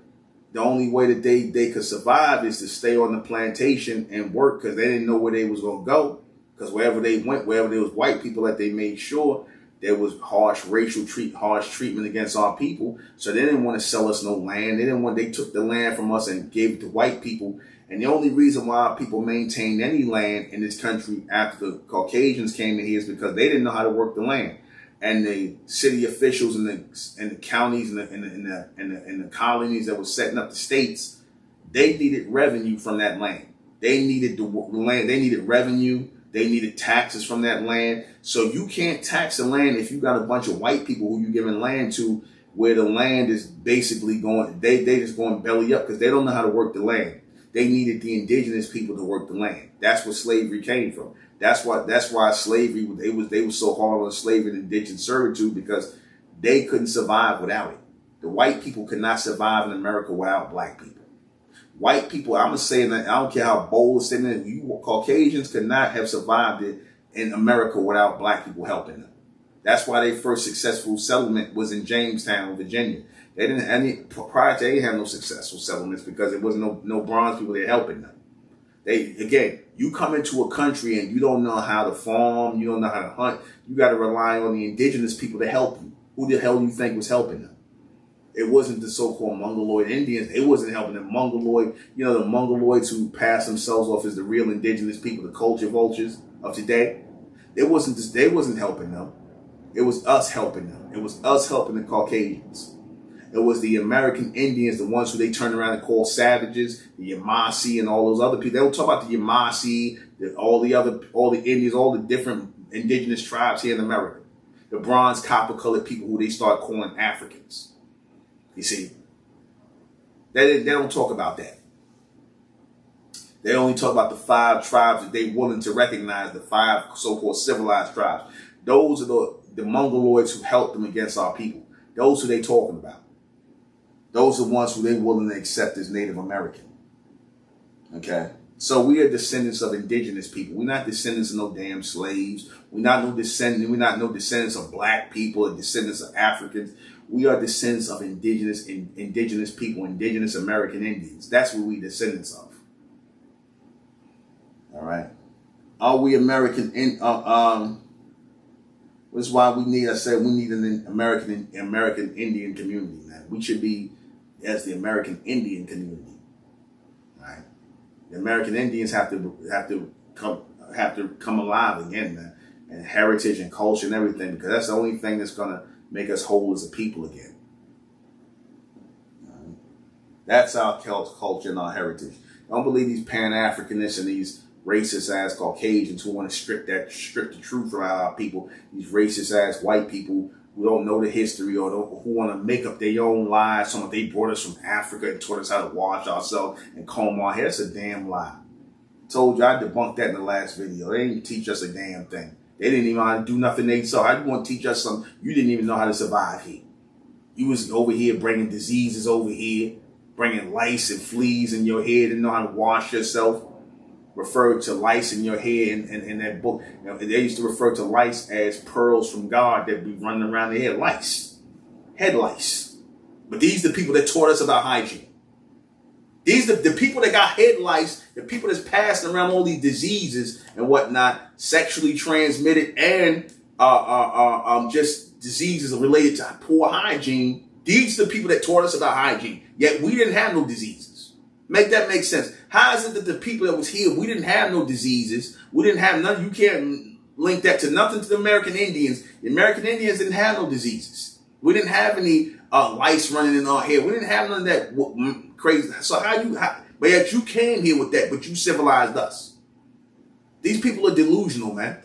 the only way that they could survive is to stay on the plantation and work, because they didn't know where they was going to go. Because wherever they went, wherever there was white people, that they made sure there was harsh treatment against our people. So they didn't want to sell us no land. They took the land from us and gave it to white people. And the only reason why our people maintained any land in this country after the Caucasians came in here is because they didn't know how to work the land. And the city officials and the counties and the colonies that were setting up the states they needed revenue from that land. They needed the land. They needed revenue. They needed taxes from that land. So you can't tax the land if you got a bunch of white people who you giving land to, where the land is basically going, they just going belly up because they don't know how to work the land. They needed the indigenous people to work the land. That's where slavery came from. That's why slavery, they were so hard on slavery and indentured servitude, because they couldn't survive without it. The white people could not survive in America without black people. White people, I'm saying that, I don't care how bold it's in it, you Caucasians could not have survived it in America without black people helping them. That's why their first successful settlement was in Jamestown, Virginia. They didn't prior to, they didn't have no successful settlements because there wasn't no bronze people there helping them. You come into a country and you don't know how to farm, you don't know how to hunt, you got to rely on the indigenous people to help you. Who the hell do you think was helping them? It wasn't the so-called Mongoloid Indians. It wasn't helping the Mongoloid, the Mongoloids who pass themselves off as the real indigenous people, the culture vultures of today. They wasn't helping them. It was us helping them. It was us helping the Caucasians. It was the American Indians, the ones who they turn around and call savages, the A.R.C and all those other people. They don't talk about the A.R.C, all the Indians, all the different indigenous tribes here in America. The bronze, copper-colored people who they start calling Africans. You see, they don't talk about that. They only talk about the 5 tribes that they're willing to recognize, the 5 so-called civilized tribes. Those are the Mongoloids who helped them against our people. Those who they talking about. Those are the ones who they willing to accept as Native American. Okay? So we are descendants of indigenous people. We're not descendants of no damn slaves. We're not no descendants of black people or descendants of Africans. We are descendants of indigenous people, indigenous American Indians. That's what we descendants of. All right. Are we American? That's why we need an American Indian community, man. We should be as the American Indian community. All right. The American Indians have to come alive again, man. And heritage and culture and everything, because that's the only thing that's gonna make us whole as a people again. That's our culture and our heritage. Don't believe these Pan-Africanists and these racist ass Caucasians who want to strip the truth from our people. These racist ass white people who don't know the history or who want to make up their own lies. Some of they brought us from Africa and taught us how to wash ourselves and comb our hair. That's a damn lie. Told you I debunked that in the last video. They didn't teach us a damn thing. They didn't even know how to do nothing they saw. How do you want to teach us something? You didn't even know how to survive here. You was over here bringing diseases over here, bringing lice and fleas in your hair, didn't know how to wash yourself. Referred to lice in your hair in that book. They used to refer to lice as pearls from God that be running around the head. Lice. Head lice. But these are the people that taught us about hygiene. These are the people that got head lice, the people that's passing around all these diseases and whatnot, sexually transmitted and just diseases related to poor hygiene. These are the people that taught us about hygiene. Yet we didn't have no diseases. Make that make sense. How is it that the people that was here, we didn't have no diseases? We didn't have none. You can't link that to nothing to the American Indians. The American Indians didn't have no diseases. We didn't have any lice running in our hair. We didn't have none of that crazy. So but yet you came here with that, but you civilized us. These people are delusional, man.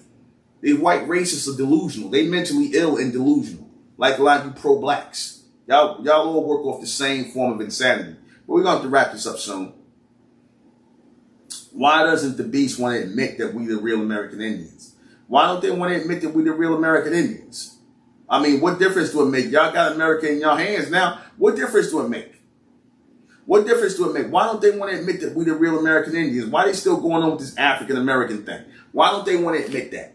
These white racists are delusional. They mentally ill and delusional. Like a lot of you pro-blacks. Y'all all work off the same form of insanity. But we're going to have to wrap this up soon. Why doesn't the beast want to admit that we the real American Indians? Why don't they want to admit that we the real American Indians? I mean, what difference do it make? Y'all got America in your hands now. What difference do it make? What difference do it make? Why don't they want to admit that we the real American Indians? Why are they still going on with this African American thing? Why don't they want to admit that?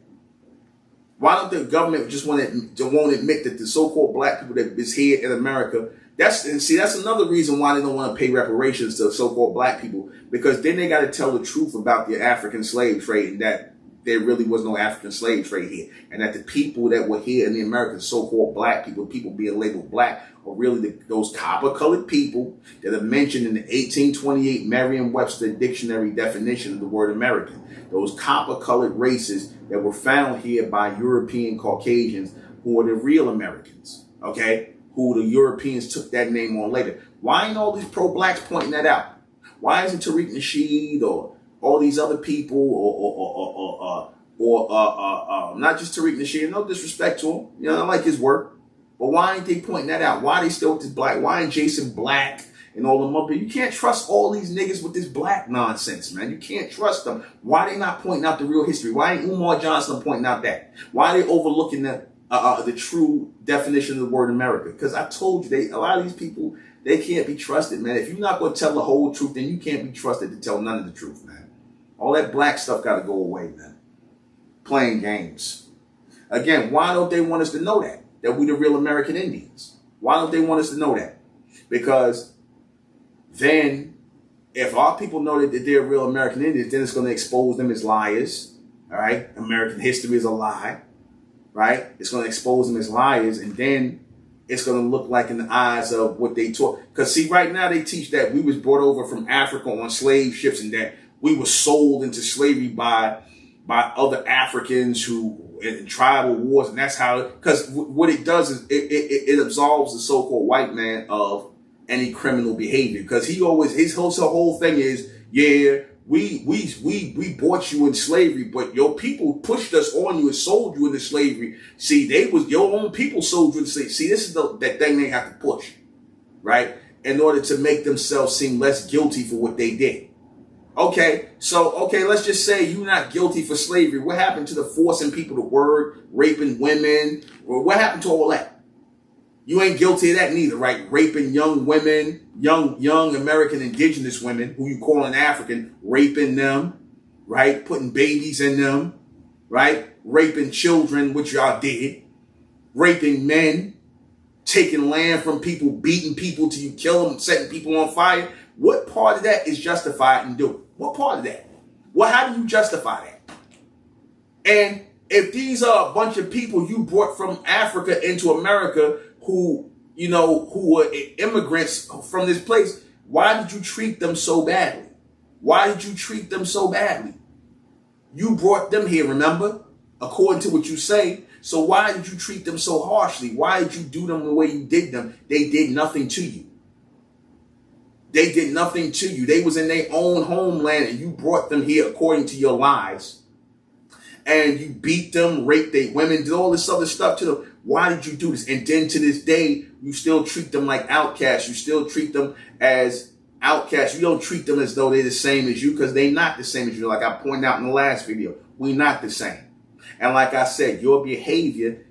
Why don't the government just won't admit that the so-called black people that is here in America? That's another reason why they don't want to pay reparations to so-called black people, because then they got to tell the truth about the African slave trade and that there really was no African slave trade here, and that the people that were here in the Americas, so-called black people being labeled black, are really those copper-colored people that are mentioned in the 1828 Merriam-Webster dictionary definition of the word American. Those copper-colored races that were found here by European Caucasians who are the real Americans, okay? Who the Europeans took that name on later. Why ain't all these pro-blacks pointing that out? Why isn't Tariq Nasheed or all these other people or not just Tariq Nasheed, no disrespect to him, you know, I like his work, but why ain't they pointing that out? Why are they still with this black? Why ain't Jason Black and all them up? You can't trust all these niggas with this black nonsense, man. You can't trust them. Why they not pointing out the real history? Why ain't Umar Johnson pointing out that? Why are they overlooking the true definition of the word America? Because I told you, a lot of these people, they can't be trusted, man. If you're not going to tell the whole truth, then you can't be trusted to tell none of the truth, man. All that black stuff got to go away, man. Playing games. Again, why don't they want us to know that we the real American Indians? Why don't they want us to know that? Because then, if our people know that they're real American Indians, then it's going to expose them as liars. All right? American history is a lie. Right? It's going to expose them as liars, and then it's going to look like in the eyes of what they taught. Because see, right now they teach that we was brought over from Africa on slave ships and that we were sold into slavery by other Africans who in tribal wars, and that's how. Because what it does is it absolves the so-called white man of any criminal behavior. Because his whole thing is, yeah, we bought you in slavery, but your people pushed us on you and sold you into slavery. See, your own people sold you into slavery. See, this is that thing they have to push, right? In order to make themselves seem less guilty for what they did. Okay, let's just say you're not guilty for slavery. What happened to the forcing people to work, raping women? Or what happened to all that? You ain't guilty of that neither, right? Raping young women, young American indigenous women, who you calling African, raping them, right? Putting babies in them, right? Raping children, which y'all did. Raping men, taking land from people, beating people till you kill them, setting people on fire. What part of that is justified in doing? What part of that? Well, how do you justify that? And if these are a bunch of people you brought from Africa into America who were immigrants from this place, why did you treat them so badly? Why did you treat them so badly? You brought them here, remember? According to what you say. So why did you treat them so harshly? Why did you do them the way you did them? They did nothing to you. They did nothing to you. They was in their own homeland and you brought them here according to your lies. And you beat them, raped their women, did all this other stuff to them. Why did you do this? And then to this day, you still treat them like outcasts. You still treat them as outcasts. You don't treat them as though they're the same as you, because they're not the same as you. Like I pointed out in the last video, we're not the same. And like I said, your behavior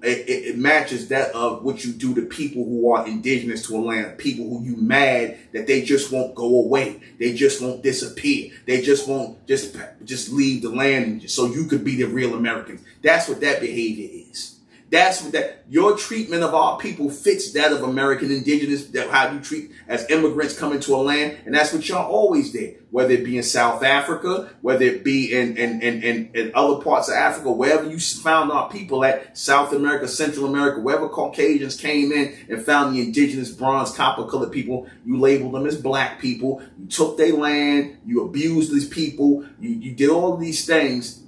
it matches that of what you do to people who are indigenous to a land, people who you mad that they just won't go away. They just won't disappear. They just won't just leave the land so you could be the real Americans. That's what that behavior is. That's what your treatment of our people fits that of American indigenous, how you treat as immigrants coming to a land. And that's what y'all always did, whether it be in South Africa, whether it be in other parts of Africa, wherever you found our people at, South America, Central America, wherever Caucasians came in and found the indigenous bronze copper colored people, you labeled them as black people. You took their land, you abused these people, you did all of these things,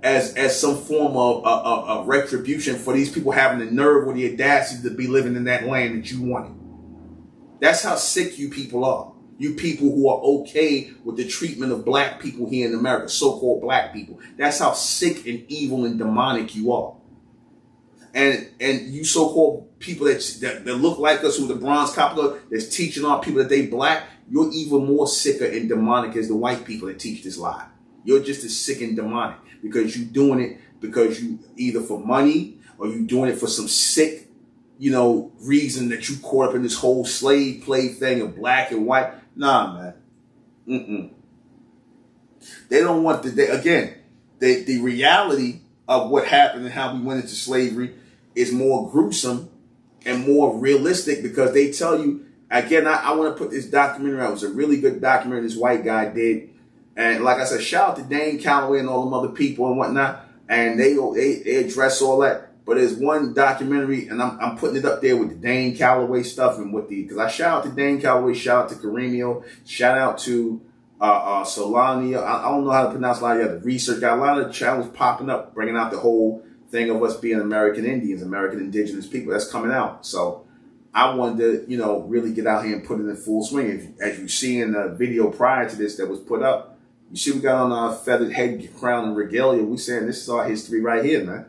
as some form of retribution for these people having the nerve or the audacity to be living in that land that you wanted. That's how sick you people are. You people who are okay with the treatment of black people here in America, so-called black people. That's how sick and evil and demonic you are. And you so-called people that look like us, who the bronze copper that's teaching our people that they black, you're even more sicker and demonic as the white people that teach this lie. You're just as sick and demonic because you're doing it because you either for money or you're doing it for some sick, reason that you caught up in this whole slave play thing of black and white. Nah, man. They don't want the reality of what happened and how we went into slavery is more gruesome and more realistic, because they tell you, again, I want to put this documentary out. It was a really good documentary this white guy did. And like I said, shout out to Dane Calloway and all them other people and whatnot. And they address all that. But there's one documentary, and I'm putting it up there with the Dane Calloway stuff and because I shout out to Dane Calloway, shout out to Kareemio, shout out to Solania. I don't know how to pronounce a lot of the research. Got a lot of channels popping up, bringing out the whole thing of us being American Indians, American indigenous people. That's coming out. So I wanted to, you know, really get out here and put it in full swing. As you see in the video prior to this that was put up, you see we got on our feathered head crown and regalia. We saying this is our history right here, man.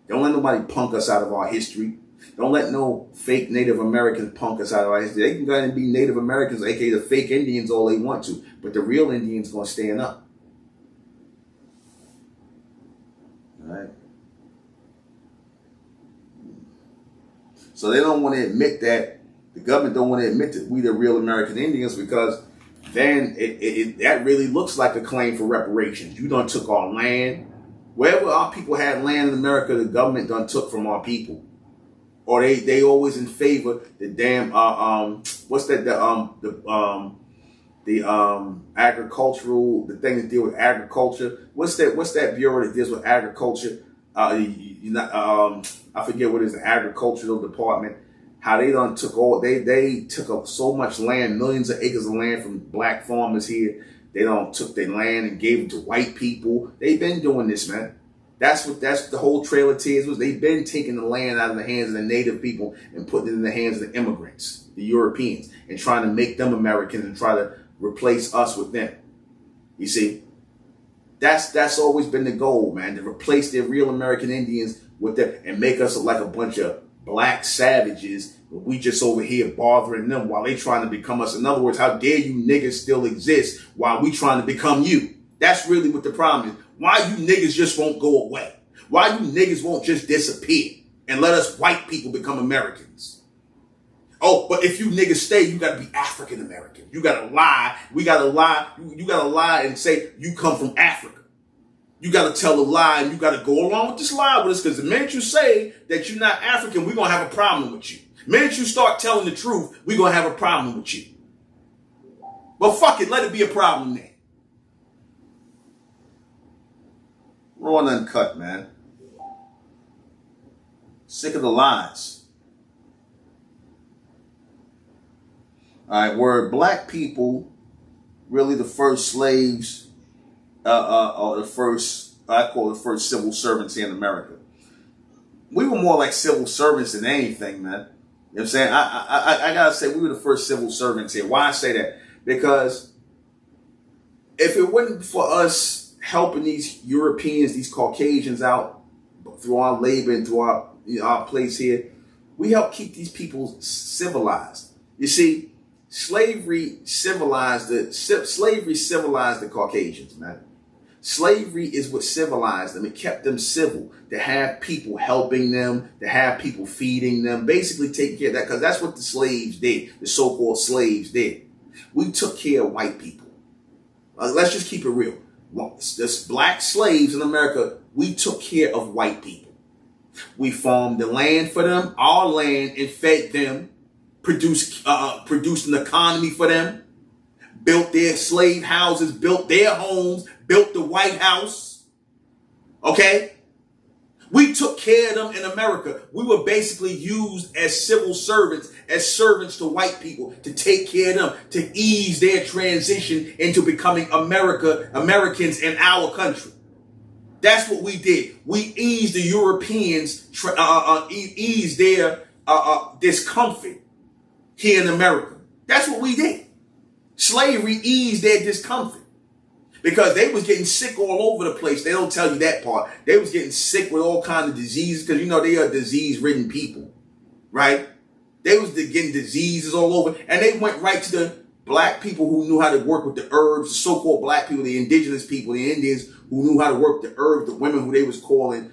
Don't let nobody punk us out of our history. Don't let no fake Native Americans punk us out of our history. They can go ahead and be Native Americans, aka the fake Indians, all they want to. But the real Indians gonna stand up. All right. So they don't want to admit that, the government don't want to admit that we the real American Indians, because then that really looks like a claim for reparations. You done took our land. Wherever our people had land in America, the government done took from our people. Or they always in favor the damn what's that the agricultural, the thing that deal with agriculture. What's that bureau that deals with agriculture? I forget what is the agricultural department. How they done took they took up so much land, millions of acres of land from black farmers here. They done took their land and gave it to white people. They've been doing this, man. That's the whole Trail of Tears was. They've been taking the land out of the hands of the native people and putting it in the hands of the immigrants, the Europeans, and trying to make them Americans and try to replace us with them. You see? That's always been the goal, man, to replace the real American Indians with them and make us look like a bunch of black savages. We just over here bothering them while they trying to become us. In other words, how dare you niggas still exist while we trying to become you? That's really what the problem is. Why you niggas just won't go away? Why you niggas won't just disappear and let us white people become Americans? Oh, but if you niggas stay, you gotta be African American. You gotta lie. We gotta lie. You gotta lie and say you come from Africa. You gotta tell a lie and you gotta go along with this lie with us, because the minute you say that you're not African, we're gonna have a problem with you. The minute you start telling the truth, we're gonna have a problem with you. Well, fuck it, let it be a problem then. Raw and uncut, man. Sick of the lies. All right, were black people really the first slaves, or the first, I call it the first civil servants here in America? We were more like civil servants than anything, man. You know what I'm saying? I gotta say we were the first civil servants here. Why I say that? Because if it wasn't for us helping these Europeans, these Caucasians out through our labor and through our place here, we help keep these people civilized. You see, slavery civilized the Caucasians, man. Slavery is what civilized them. It kept them civil, to have people helping them, to have people feeding them, basically taking care of that, because that's what the slaves did, the so-called slaves did. We took care of white people. Let's just keep it real. This black slaves in America, we took care of white people. We farmed the land for them, our land, and fed them, produced an economy for them, built their slave houses, built their homes, built the White House. Okay? We took care of them in America. We were basically used as civil servants, as servants to white people, to take care of them, to ease their transition into becoming Americans in our country. That's what we did. We eased the Europeans, eased their discomfort here in America. That's what we did. Slavery eased their discomfort. Because they was getting sick all over the place. They don't tell you that part. They was getting sick with all kinds of diseases, because you know they are disease-ridden people, right? They was getting diseases all over, and they went right to the black people who knew how to work with the herbs, the so-called black people, the indigenous people, the Indians who knew how to work the herbs, the women who they was calling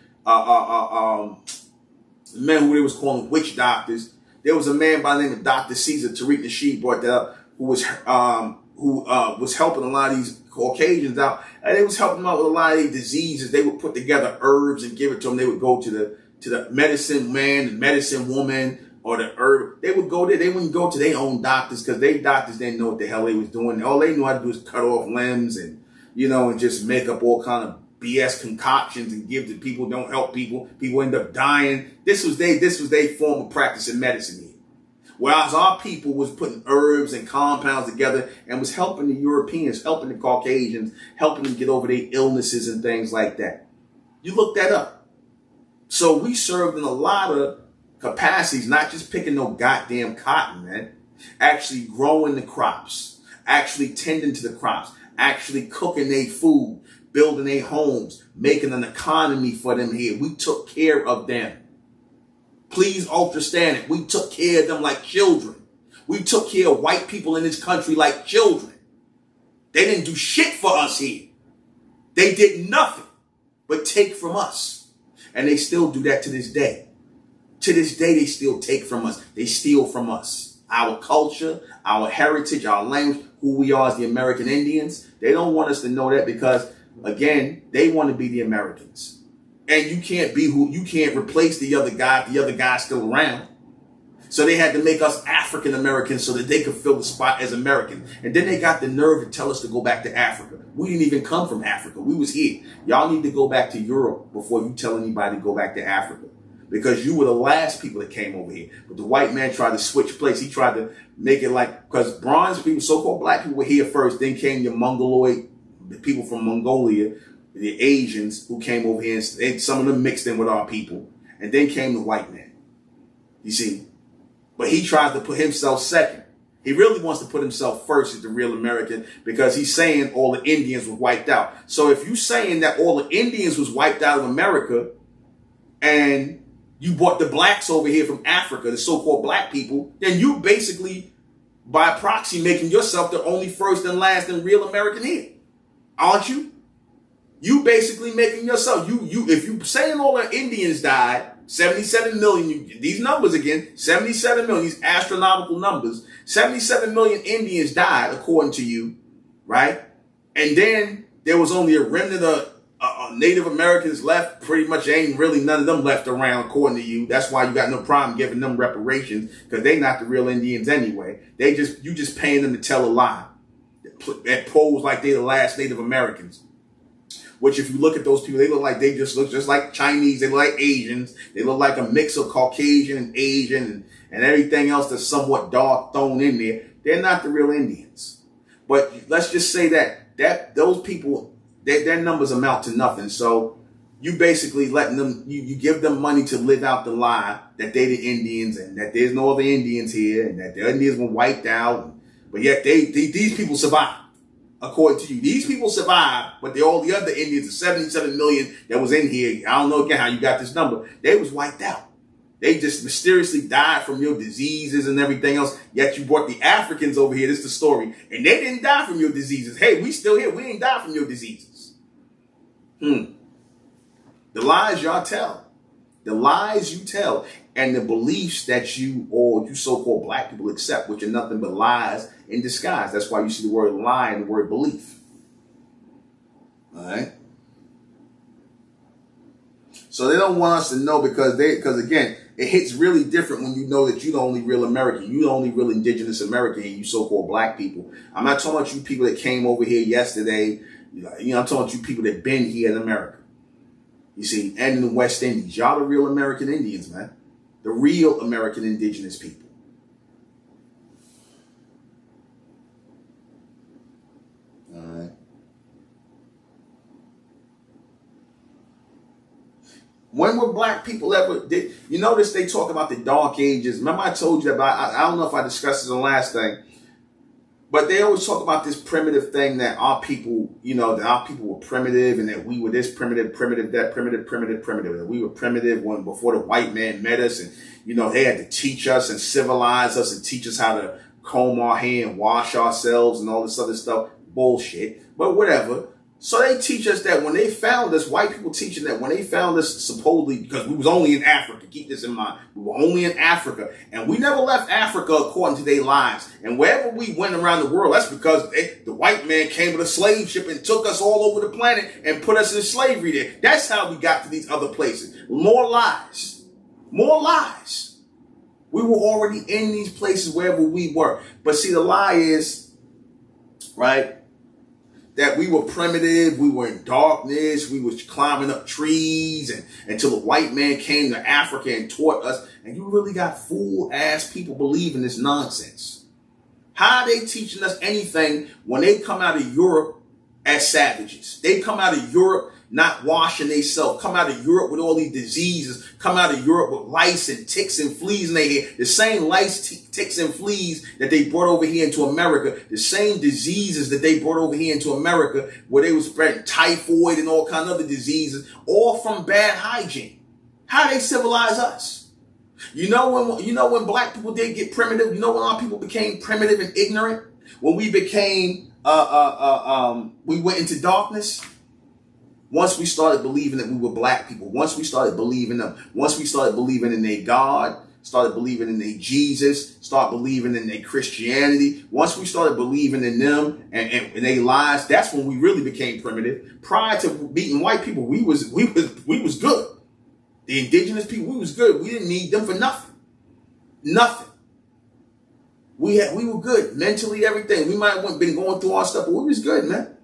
men who they was calling witch doctors. There was a man by the name of Dr. Caesar, Tariq Nasheed brought that up, who was helping a lot of these Caucasians out, and they was helping them out with a lot of these diseases. They would put together herbs and give it to them. They would go to the medicine man and medicine woman, or the herb. They would go there. They wouldn't go to their own doctors, because their doctors didn't know what the hell they was doing. All they knew how to do was cut off limbs and, and just make up all kind of BS concoctions and give to people. Don't help people. People end up dying. This was their form of practice in medicine here. Whereas our people was putting herbs and compounds together and was helping the Europeans, helping the Caucasians, helping them get over their illnesses and things like that. You look that up. So we served in a lot of capacities, not just picking no goddamn cotton, man. Actually growing the crops, actually tending to the crops, actually cooking their food, building their homes, making an economy for them here. We took care of them. Please understand it. We took care of them like children. We took care of white people in this country like children. They didn't do shit for us here. They did nothing but take from us. And they still do that to this day. To this day, they still take from us. They steal from us. Our culture, our heritage, our language, who we are as the American Indians. They don't want us to know that because, again, they want to be the Americans. And you can't replace the other guy if the other guy's still around. So they had to make us African Americans so that they could fill the spot as Americans. And then they got the nerve to tell us to go back to Africa. We didn't even come from Africa. We was here. Y'all need to go back to Europe before you tell anybody to go back to Africa. Because you were the last people that came over here. But the white man tried to switch place. He tried to make it like, because bronze people, so-called black people were here first. Then came the Mongoloid, the people from Mongolia, the Asians who came over here. And some of them mixed in with our people. And then came the white man. You see? But he tries to put himself second. He really wants to put himself first as the real American because he's saying all the Indians were wiped out. So if you're saying that all the Indians was wiped out of America and you brought the blacks over here from Africa, the so-called black people, then you basically, by proxy, making yourself the only first and last and real American here. Aren't you? You basically making yourself, if you saying all the Indians died, 77 million, these numbers again, 77 million, these astronomical numbers, 77 million Indians died, according to you, right? And then there was only a remnant of Native Americans left. Pretty much ain't really none of them left around, according to you. That's why you got no problem giving them reparations, because they not the real Indians anyway. You just paying them to tell a lie that pose like they the last Native Americans. Which, if you look at those people, they look just like Chinese. They look like Asians. They look like a mix of Caucasian and Asian and everything else that's somewhat dark thrown in there. They're not the real Indians. But let's just say that those people, their numbers amount to nothing. So you basically letting them, you give them money to live out the lie that they the Indians and that there's no other Indians here and that the Indians were wiped out. But yet these people survived. According to you, these people survived, but all the other Indians, the 77 million that was in here, I don't know again how you got this number, they was wiped out. They just mysteriously died from your diseases and everything else, yet you brought the Africans over here, this is the story, and they didn't die from your diseases. Hey, we still here, we ain't died from your diseases. The lies y'all tell. The lies you tell and the beliefs that you so-called black people accept, which are nothing but lies in disguise. That's why you see the word lie and the word belief. All right. So they don't want us to know because again, it hits really different when you know that you're the only real American. You're the only real indigenous American, and you so-called black people. I'm not talking about you people that came over here yesterday. I'm talking about you people that been here in America. You see, and in the West Indies. Y'all the real American Indians, man. The real American indigenous people. All right. When were black people ever... You notice they talk about the Dark Ages. Remember I told you about... I don't know if I discussed this in the last thing. But they always talk about this primitive thing that our people, that our people were primitive and that we were this primitive, that primitive. That we were primitive when before the white man met us and, they had to teach us and civilize us and teach us how to comb our hair and wash ourselves and all this other stuff. Bullshit. But whatever. So they teach us that when they found us, white people teaching that when they found us supposedly, because we was only in Africa, keep this in mind, we were only in Africa, and we never left Africa according to their lives. And wherever we went around the world, that's because the white man came with a slave ship and took us all over the planet and put us in slavery there. That's how we got to these other places. More lies. More lies. We were already in these places wherever we were. But see, the lie is, right, that we were primitive, we were in darkness, we was climbing up trees and until the white man came to Africa and taught us. And you really got fool-ass people believing this nonsense. How are they teaching us anything when they come out of Europe as savages? They come out of Europe not washing themselves, come out of Europe with all these diseases, come out of Europe with lice and ticks and fleas in their hair. The same lice, ticks, and fleas that they brought over here into America, the same diseases that they brought over here into America, where they were spreading typhoid and all kinds of other diseases, all from bad hygiene. How they civilize us? You know when black people did get primitive? You know when our people became primitive and ignorant? When we became we went into darkness. Once we started believing that we were black people, once we started believing them, once we started believing in their God, started believing in their Jesus, started believing in their Christianity, once we started believing in them and their lies, that's when we really became primitive. Prior to beating white people, we was good. The indigenous people, we was good. We didn't need them for nothing. Nothing. We were good mentally, everything. We might have been going through our stuff, but we was good, man.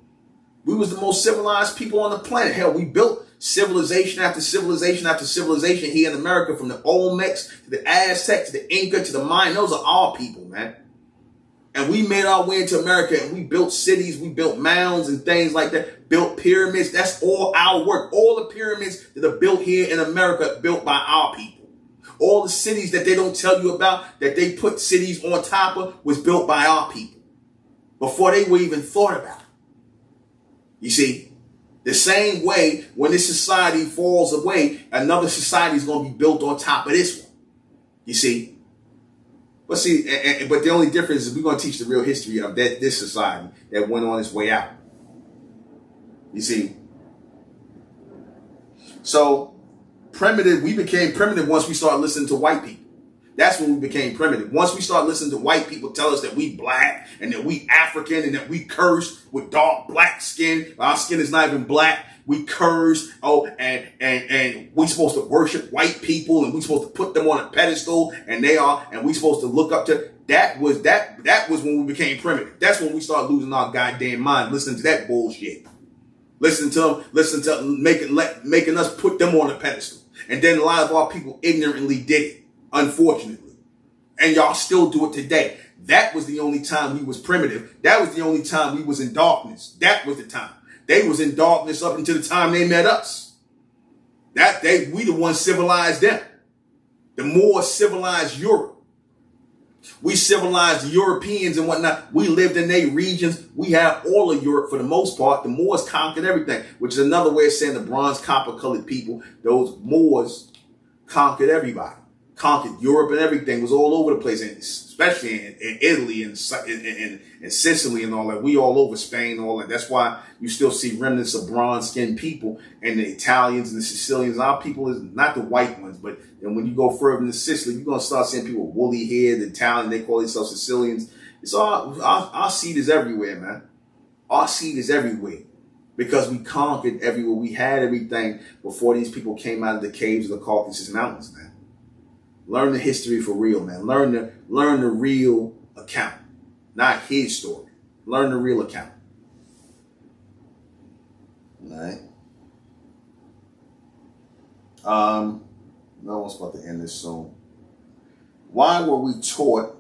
We was the most civilized people on the planet. Hell, we built civilization after civilization after civilization here in America, from the Olmecs to the Aztecs to the Inca to the Mayan. Those are our people, man. And we made our way into America and we built cities, we built mounds and things like that, built pyramids. That's all our work. All the pyramids that are built here in America, built by our people. All the cities that they don't tell you about, that they put cities on top of, was built by our people before they were even thought about. You see, the same way when this society falls away, another society is going to be built on top of this one. You see? But see, but the only difference is we're going to teach the real history of this society that went on its way out. You see? So, primitive, we became primitive once we started listening to white people. That's when we became primitive. Once we start listening to white people tell us that we black and that we African and that we cursed with dark black skin. Our skin is not even black. We cursed. And we supposed to worship white people and we supposed to put them on a pedestal and we supposed to look up to. That was when we became primitive. That's when we started losing our goddamn mind, listening to that bullshit. Listening to them, making us put them on a pedestal. And then a lot of our people ignorantly did it. Unfortunately. And y'all still do it today. That was the only time we was primitive. That was the only time we was in darkness. That was the time. They was in darkness up until the time they met us. We the ones civilized them. The more civilized Europe. We civilized the Europeans and whatnot. We lived in their regions. We have all of Europe for the most part. The Moors conquered everything, which is another way of saying the bronze copper colored people. Those Moors conquered everybody. Conquered Europe and everything, was all over the place, and especially in Italy and Sicily and all that. We all over Spain, all that. That's why you still see remnants of bronze-skinned people, and the Italians and the Sicilians. Our people is not the white ones, but then when you go further into Sicily, you're gonna start seeing people with woolly hair. The Italian, they call themselves Sicilians. It's all our seed is everywhere, man. Our seed is everywhere. Because we conquered everywhere. We had everything before these people came out of the caves of the Caucasus Mountains, man. Learn the history for real, man. Learn the real account, not his story. Learn the real account. All right. No one's about to end this soon. Why were we taught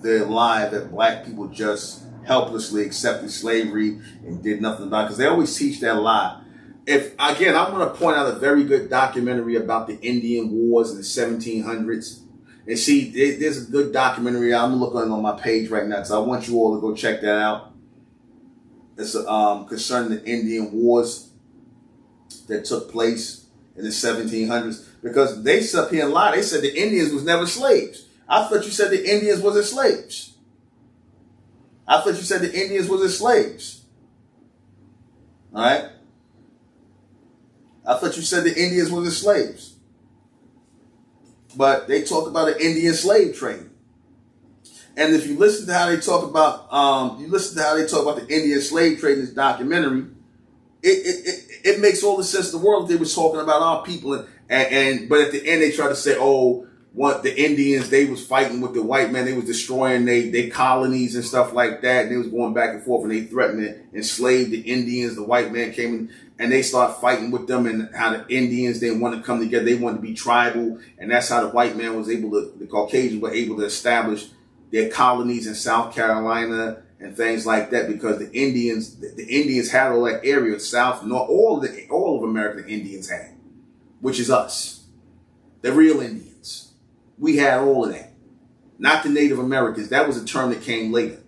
the lie that black people just helplessly accepted slavery and did nothing about it? Because they always teach that lie. I'm going to point out a very good documentary about the Indian Wars in the 1700s. And see, there's a good documentary. I'm looking on my page right now, so I want you all to go check that out. It's concerning the Indian Wars that took place in the 1700s. Because they sit up here and lie. They said the Indians was never slaves. I thought you said the Indians wasn't slaves. All right? I thought you said the Indians were the slaves. But they talk about an Indian slave trade. And if you listen to how they talk about the Indian slave trade in this documentary, it makes all the sense in the world. They were talking about our people but at the end they try to say, the Indians, they was fighting with the white man, they was destroying their colonies and stuff like that, and they was going back and forth, and they threatened to enslave the Indians. The white man came in and they started fighting with them, and how the Indians didn't want to come together. They wanted to be tribal, and that's how the white man was the Caucasians were able to establish their colonies in South Carolina and things like that, because the Indians had all that area, south, north, all of America the Indians had, which is us, the real Indians. We had all of that. Not the Native Americans. That was a term that came later.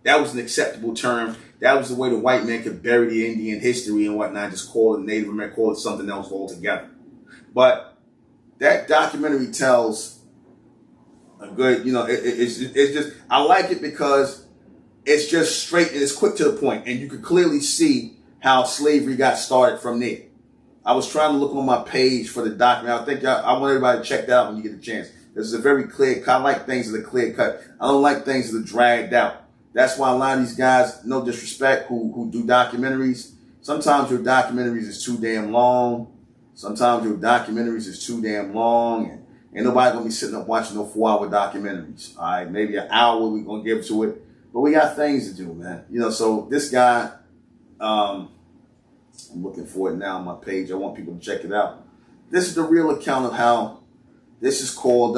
That was an acceptable term. That was the way the white man could bury the Indian history and whatnot, just call it Native American, call it something else altogether. But that documentary tells a good, it's just, I like it because it's just straight and it's quick to the point, and you can clearly see how slavery got started from there. I was trying to look on my page for the documentary. I want everybody to check that out when you get a chance. This is a very clear cut. I like things that are clear cut. I don't like things that are dragged out. That's why a lot of these guys, no disrespect, who do documentaries, sometimes your documentaries is too damn long. Sometimes your documentaries is too damn long, and ain't nobody gonna be sitting up watching no 4-hour documentaries. All right, maybe an hour we gonna give to it, but we got things to do, man. So this guy, I'm looking for it now on my page. I want people to check it out. This is the real account of how this is called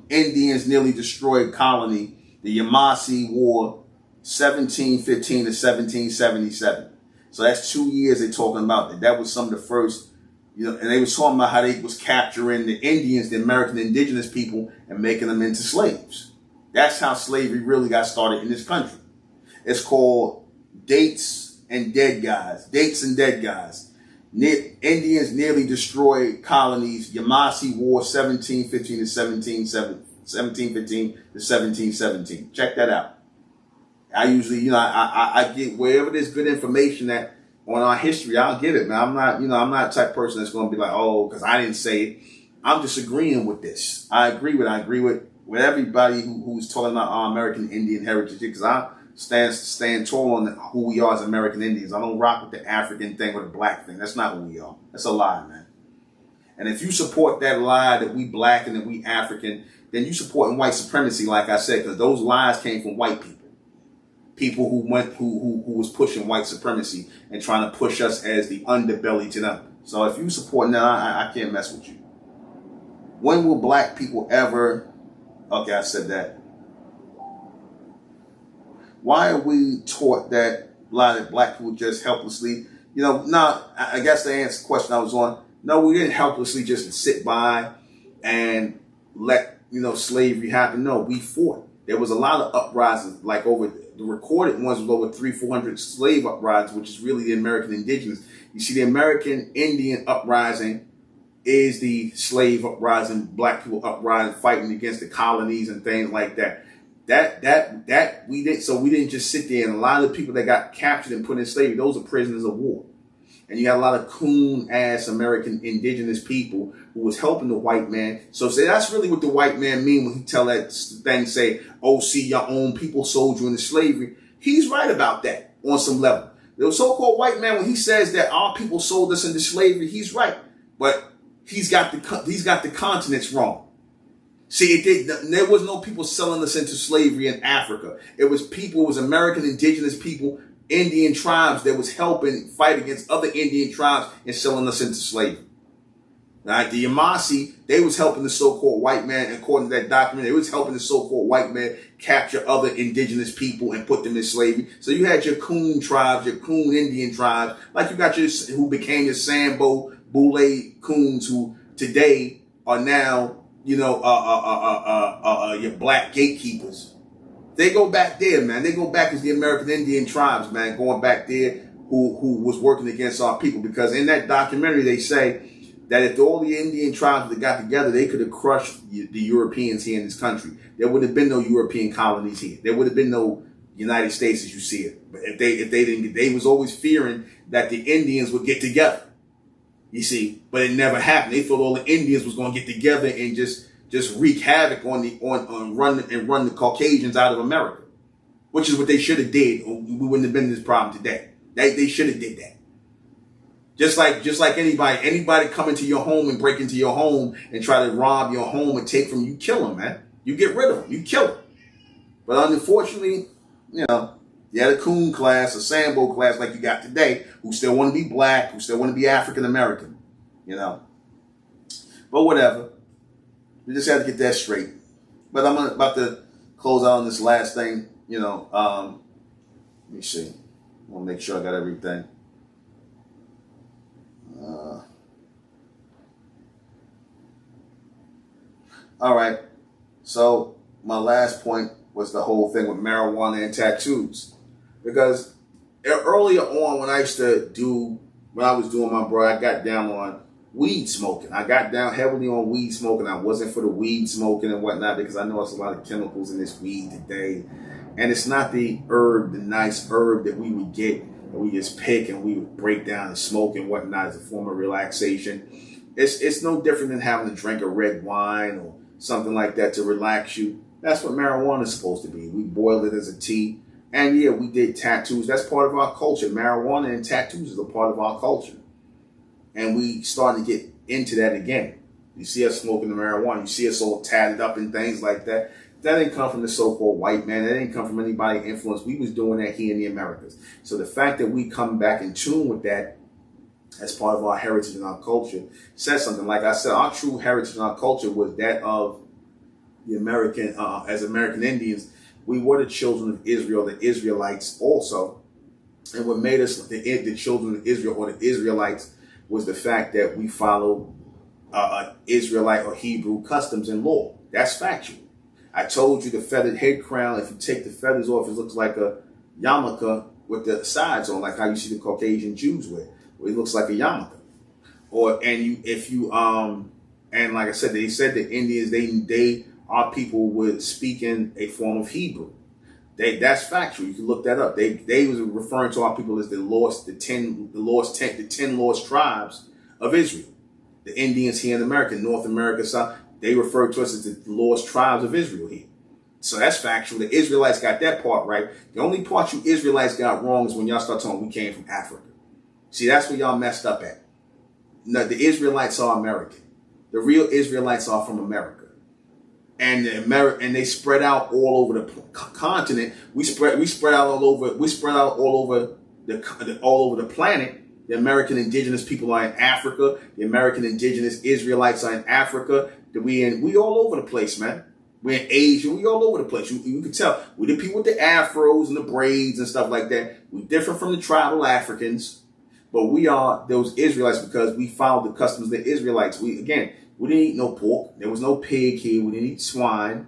Indians Nearly Destroyed Colony, the A.R.C. War, 1715 to 1777. So that's 2 years they're talking about. That was some of the first, and they was talking about how they was capturing the Indians, the American indigenous people, and making them into slaves. That's how slavery really got started in this country. It's called Dates and Dead Guys. Dates and Dead Guys. Indians Nearly Destroyed Colonies, A.R.C. War, 1715 to 1717. Check that out. I usually, I get wherever there's good information that on our history, I'll get it, man. I'm not the type of person that's going to be like, oh, because I didn't say it. I'm just agreeing with this. I agree with everybody who's talking about our American Indian heritage, because I stand tall on who we are as American Indians. I don't rock with the African thing or the black thing. That's not who we are. That's a lie, man. And if you support that lie that we black and that we African, then you supporting white supremacy, like I said, because those lies came from white people. People who was pushing white supremacy and trying to push us as the underbelly to them. So if you supporting that, I can't mess with you. When will black people ever? Okay, I said that. Why are we taught that a lot of black people just helplessly? I guess to answer the question I was on. No, we didn't helplessly just sit by and let slavery happen. No, we fought. There was a lot of uprisings, like over the recorded ones was over 300-400 slave uprisings, which is really the American indigenous. You see, the American Indian uprising is the slave uprising, black people uprising, fighting against the colonies and things like that. That we didn't. So we didn't just sit there. And a lot of the people that got captured and put in slavery, those are prisoners of war. And you had a lot of coon-ass American indigenous people who was helping the white man. So say that's really what the white man mean when he tell that thing, say, oh, see, your own people sold you into slavery. He's right about that on some level. The so-called white man, when he says that our people sold us into slavery, he's right. But he's got the continents wrong. See, there was no people selling us into slavery in Africa. It was American indigenous people, Indian tribes that was helping fight against other Indian tribes and selling us into slavery. Right? The A.R.C, they was helping the so-called white man, according to that document, they was helping the so-called white man capture other indigenous people and put them in slavery. So you had your coon tribes, your coon Indian tribes, like you got who became your Sambo, Boule coons, who today are now, your black gatekeepers. They go back there, man. They go back as the American Indian tribes, man, going back there who was working against our people. Because in that documentary, they say that if all the Indian tribes that got together, they could have crushed the Europeans here in this country. There would have been no European colonies here. There would have been no United States as you see it. But if they didn't, they was always fearing that the Indians would get together. You see, but it never happened. They thought all the Indians was going to get together and just wreak havoc run the Caucasians out of America, which is what they should have did. Or we wouldn't have been in this problem today. They should have did that. Just like anybody come into your home and break into your home and try to rob your home and take from you, kill them, man. You get rid of them. You kill them. But unfortunately, you had a coon class, a Sambo class like you got today, who still want to be black, who still want to be African American, But whatever. We just had to get that straight. But I'm about to close out on this last thing, Let me see. I want to make sure I got everything. All right. So my last point was the whole thing with marijuana and tattoos, because earlier on when I was doing my bro, I got down on weed smoking. I got down heavily on weed smoking. I wasn't for the weed smoking and whatnot because I know there's a lot of chemicals in this weed today. And it's not the nice herb that we would get and we just pick and we would break down and smoke and whatnot as a form of relaxation. It's no different than having to drink a red wine or something like that to relax you. That's what marijuana is supposed to be. We boil it as a tea. And yeah, we did tattoos. That's part of our culture. Marijuana and tattoos is a part of our culture. And we starting to get into that again. You see us smoking the marijuana. You see us all tatted up and things like that. That didn't come from the so-called white man. That didn't come from anybody influenced. We was doing that here in the Americas. So the fact that we come back in tune with that as part of our heritage and our culture says something. Like I said, our true heritage and our culture was that of the American, as American Indians. We were the children of Israel, the Israelites also. And what made us the children of Israel or the Israelites was the fact that we followed Israelite or Hebrew customs and law. That's factual. I told you the feathered head crown, if you take the feathers off, it looks like a yarmulke with the sides on, like how you see the Caucasian Jews wear. It looks like a yarmulke. And like I said, they said the Indians, our people were speaking a form of Hebrew. That's factual. You can look that up. They was referring to our people as the 10 lost tribes of Israel. The Indians here in America, North America, South, they refer to us as the lost tribes of Israel here. So that's factual. The Israelites got that part right. The only part you Israelites got wrong is when y'all start talking we came from Africa. See, that's where y'all messed up at. No, the Israelites are American. The real Israelites are from America. And they spread out all over the continent. We spread out all over the planet. The American indigenous people are in Africa. The American indigenous Israelites are in Africa. We all over the place, man. We're in Asia. We all over the place. You can tell. We the people with the afros and the braids and stuff like that. We different from the tribal Africans, but we are those Israelites because we followed the customs of the Israelites. We didn't eat no pork. There was no pig here. We didn't eat swine.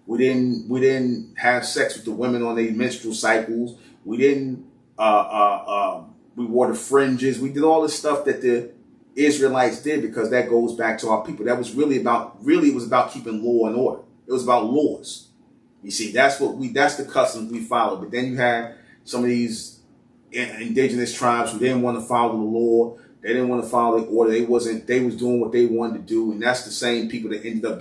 We didn't have sex with the women on their menstrual cycles. We didn't. We wore the fringes. We did all the stuff that the Israelites did because that goes back to our people. That was it was about keeping law and order. It was about laws. You see, that's the customs we followed. But then you have some of these indigenous tribes who didn't want to follow the law. They didn't want to follow the order. They was doing what they wanted to do. And that's the same people that ended up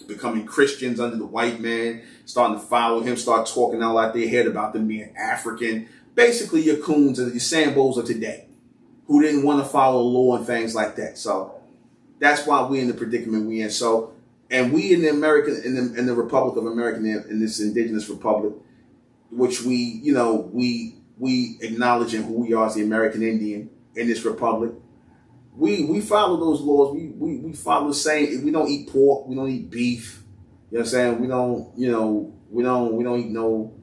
becoming Christians under the white man, starting to follow him, start talking all out their head about them being African. Basically, your coons and your Sambos of today who didn't want to follow the law and things like that. So that's why we're in the predicament we're in. So, and we in the Republic of America, in this indigenous republic, which we acknowledge in who we are as the American Indian in this republic, we follow those laws. We follow the same. We don't eat pork. We don't eat beef. You know what I'm saying? We don't eat no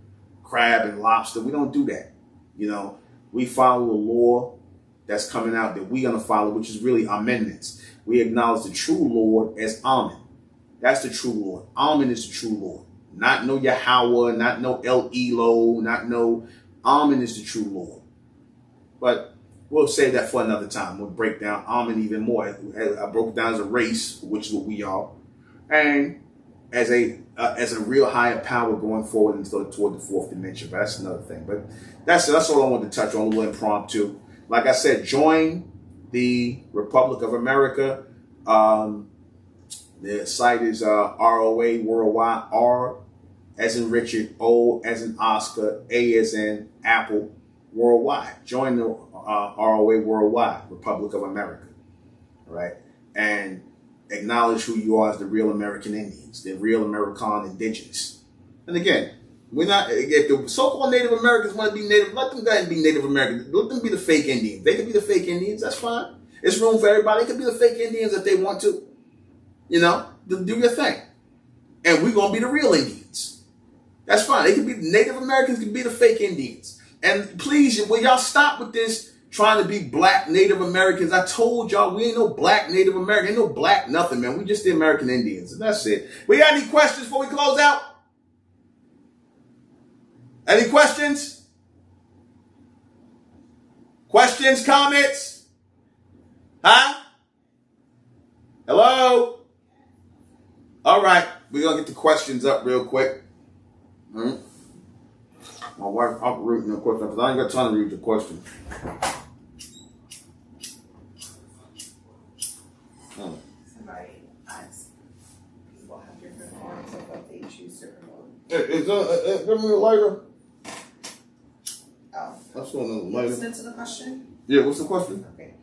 crab and lobster. We don't do that. We follow the law that's coming out that we're going to follow, which is really amendments. We acknowledge the true Lord as Amen. That's the true Lord. Amen is the true Lord. Not no Yahweh, not no El Elo, not no Amen is the true Lord. But we'll save that for another time. We'll break down Amen even more. I broke it down as a race, which is what we are, and as a real higher power going forward and toward the fourth dimension. But that's another thing. But that's all I wanted to touch on, a little impromptu. Like I said, join the Republic of America. The site is ROA Worldwide. R as in Richard, O as in Oscar, A as in Apple, Worldwide. Join the ROA Worldwide, Republic of America. All right? And acknowledge who you are as the real American Indians, the real American indigenous. And again, we're not, if the so-called Native Americans want to be Native, let them go ahead and be Native Americans. Let them be the fake Indians. They can be the fake Indians. That's fine. It's room for everybody. They can be the fake Indians if they want to. Do your thing. And we're going to be the real Indians. That's fine. They can be Native Americans, can be the fake Indians. And please, will y'all stop with this trying to be black Native Americans? I told y'all we ain't no black Native American, ain't no black nothing, man. We just the American Indians, and that's it. We got any questions before we close out? Any questions? Questions, comments? Huh? Hello? All right, we're going to get the questions up real quick. My wife, I'm reading the question because I ain't got time to read the question. Somebody asked, people have different forms of what they choose to promote. Give me a lighter. Oh. That's one of the You lighter. listening to the question? Yeah, what's the question? Okay.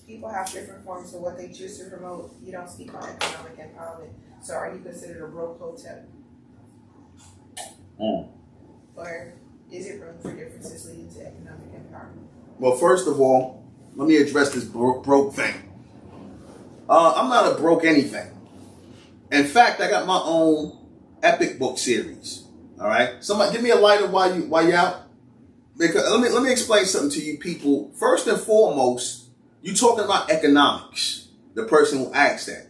People have different forms of what they choose to promote. You don't speak on economic empowerment. So are you considered a broke hotep? Or is it room for differences leading to economic empowerment? Well, first of all, let me address this broke thing. I'm not a broke anything. In fact, I got my own epic book series. All right, somebody give me a lighter while you out. Because let me explain something to you people. First and foremost, you talking about economics. The person who asked that.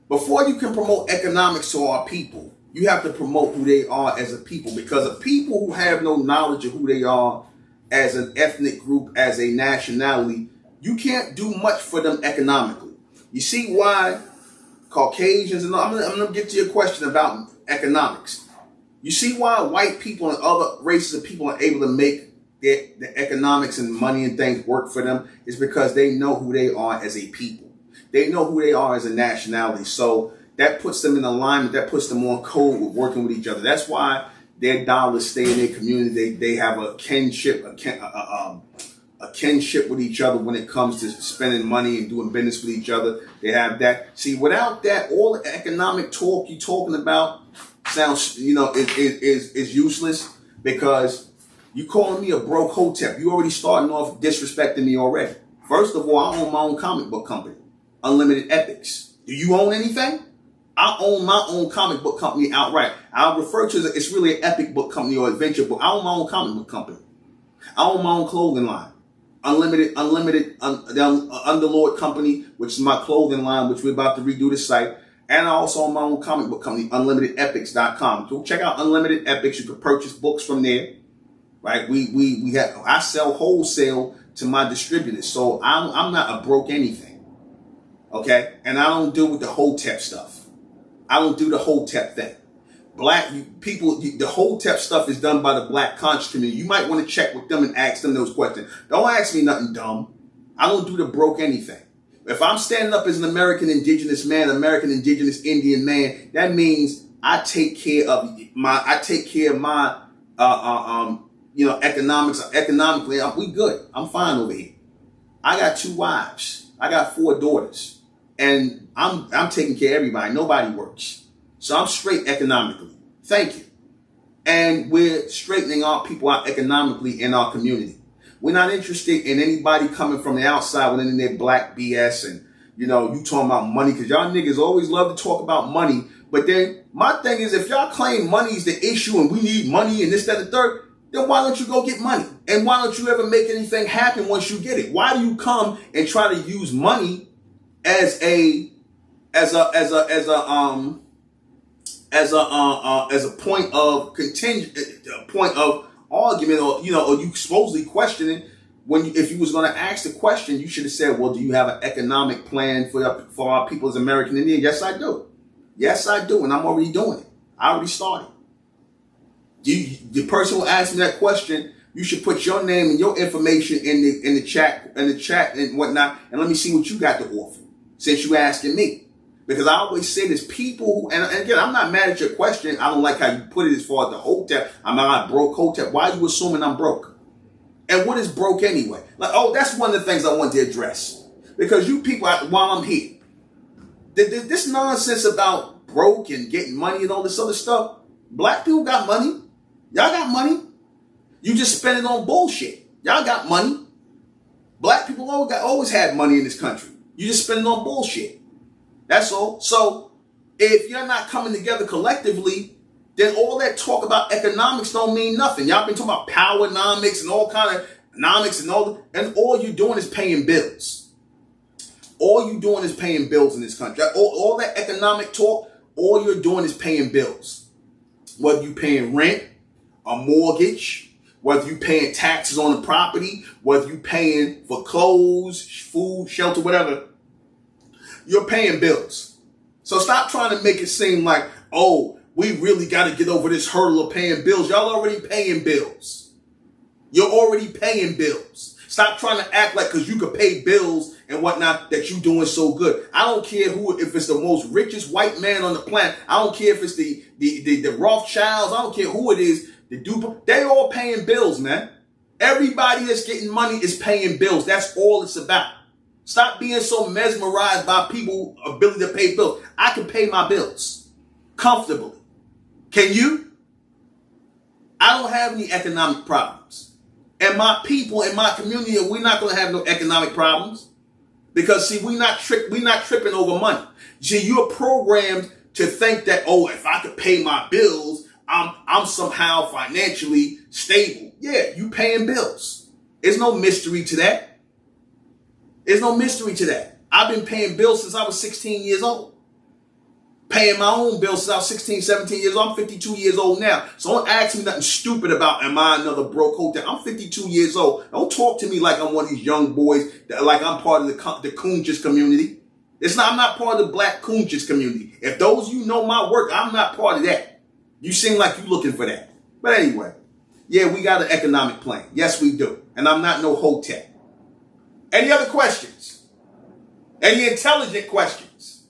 Before you can promote economics to our people, you have to promote who they are as a people. Because of people who have no knowledge of who they are as an ethnic group, as a nationality, you can't do much for them economically. You see why Caucasians, and I'm going to get to your question about economics. You see why white people and other races of people are able to make the economics and money and things work for them is because they know who they are as a people. They know who they are as a nationality. So that puts them in alignment. That puts them on code with working with each other. That's why their dollars stay in their community. They have a kinship, a kinship with each other when it comes to spending money and doing business with each other. They have that. See, without that, all the economic talk you're talking about sounds, is useless because you calling me a broke hotep. You already starting off disrespecting me already. First of all, I own my own comic book company, Unlimited Epics. Do you own anything? I own my own comic book company outright. I'll refer to it, it's really an epic book company or adventure book. I own my own comic book company. I own my own clothing line. Unlimited, the Underlord Company, which is my clothing line, which we're about to redo the site. And I also own my own comic book company, UnlimitedEpics.com. So check out Unlimited Epics. You can purchase books from there, right? I sell wholesale to my distributors. So I'm not a broke anything, okay? And I don't deal with the hotep stuff. I don't do the hotep thing. Black people, the hotep stuff is done by the black conscious community. You might want to check with them and ask them those questions. Don't ask me nothing dumb. I don't do the broke anything. If I'm standing up as an American indigenous man, American indigenous Indian man, that means I take care of my economics. Economically, we good. I'm fine over here. I got 2 wives. I got 4 daughters, and I'm taking care of everybody. Nobody works, so I'm straight economically. Thank you. And we're straightening our people out economically in our community. We're not interested in anybody coming from the outside with any of their black BS and, you talking about money, because y'all niggas always love to talk about money. But then my thing is, if y'all claim money is the issue and we need money and this, that, and the third, then why don't you go get money? And why don't you ever make anything happen once you get it? Why do you come and try to use money as a point of point of argument, or you supposedly questioning if you was going to ask the question, you should have said, well, do you have an economic plan for our people as American Indian? Yes, I do. Yes, I do. And I'm already doing it. I already started. The person who asked me that question, you should put your name and your information in the chat and whatnot. And let me see what you got to offer since you asking me. Because I always say there's people who, and again, I'm not mad at your question. I don't like how you put it as far as the hotep. I'm not broke hotep. Why are you assuming I'm broke? And what is broke anyway? That's one of the things I want to address. Because you people, while I'm here, this nonsense about broke and getting money and all this other stuff, black people got money. Y'all got money. You just spend it on bullshit. Y'all got money. Black people always had money in this country. You just spend it on bullshit. That's all. So if you're not coming together collectively then all that talk about economics don't mean nothing. Y'all been talking about powernomics and all kind of economics and all you're doing is paying bills. All you're doing is paying bills in this country. All that economic talk, all you're doing is paying bills. Whether you're paying rent, a mortgage, whether you're paying taxes on the property, whether you're paying for clothes, food, shelter, whatever, you're paying bills. So stop trying to make it seem like, oh, we really got to get over this hurdle of paying bills. Y'all already paying bills. You're already paying bills. Stop trying to act like because you could pay bills and whatnot that you doing so good. I don't care if it's the most richest white man on the planet. I don't care if it's the Rothschilds. I don't care who it is. They all paying bills, man. Everybody that's getting money is paying bills. That's all it's about. Stop being so mesmerized by people's ability to pay bills. I can pay my bills comfortably. Can you? I don't have any economic problems. And my people in my community, we're not going to have no economic problems. Because, see, we're not tripping over money. See, you're programmed to think that, oh, if I could pay my bills, I'm somehow financially stable. Yeah, you paying bills. There's no mystery to that. There's no mystery to that. I've been paying bills since I was 16 years old. Paying my own bills since I was 16, 17 years old. I'm 52 years old now. So don't ask me nothing stupid about, am I another broke hotel? I'm 52 years old. Don't talk to me like I'm one of these young boys, like I'm part of the Coonchis community. I'm not part of the black Coonchis community. If those of you know my work, I'm not part of that. You seem like you're looking for that. But anyway, yeah, we got an economic plan. Yes, we do. And I'm not no hotep. Any other questions? Any intelligent questions?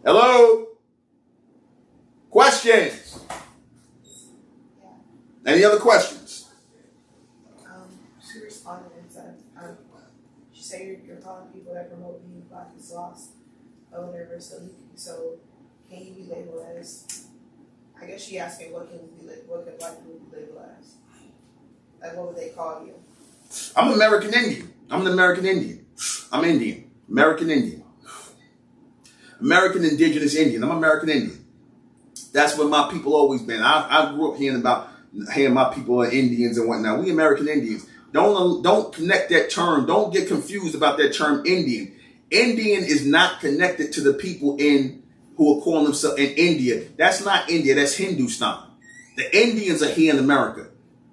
Hello? Questions? Any other questions? She responded and said, she said you're calling people that promote being black is lost or whatever, so can you be labeled as, I guess she asked me what can black people be labeled as? Like what would they call you? I'm American Indian. I'm an American Indian. I'm Indian. American Indian. American indigenous Indian. I'm American Indian. That's what my people always been. I grew up hearing my people are Indians and whatnot. We American Indians. Don't connect that term. Don't get confused about that term Indian. Indian is not connected to the people who are calling themselves in India. That's not India. That's Hindustan. The Indians are here in America.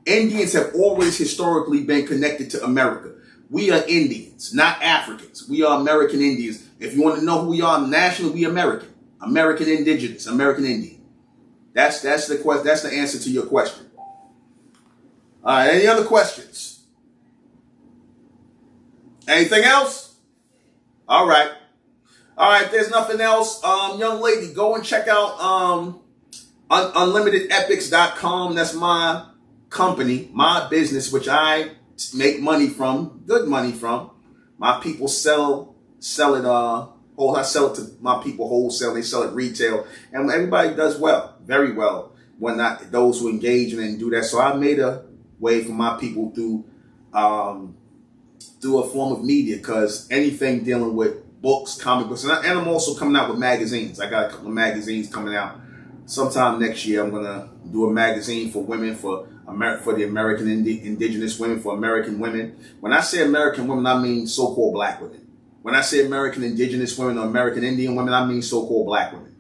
Indians have always historically been connected to America. We are Indians, not Africans. We are American Indians. If you want to know who we are nationally, we American. American indigenous, American Indian. That's the answer to your question. All right, any other questions? Anything else? All right. All right, if there's nothing else, young lady, go and check out unlimitedepics.com. That's my company, my business, which I make money from, good money from. My people sell it, I sell it to my people wholesale, they sell it retail, and everybody does well, very well, when not those who engage in it and do that. So I made a way for my people through a form of media, because anything dealing with books, comic books, and I'm also coming out with magazines. I got a couple of magazines coming out. Sometime next year, I'm going to do a magazine for women, for the American indigenous women, for American women. When I say American women, I mean so-called black women. When I say American indigenous women or American Indian women, I mean so-called black women.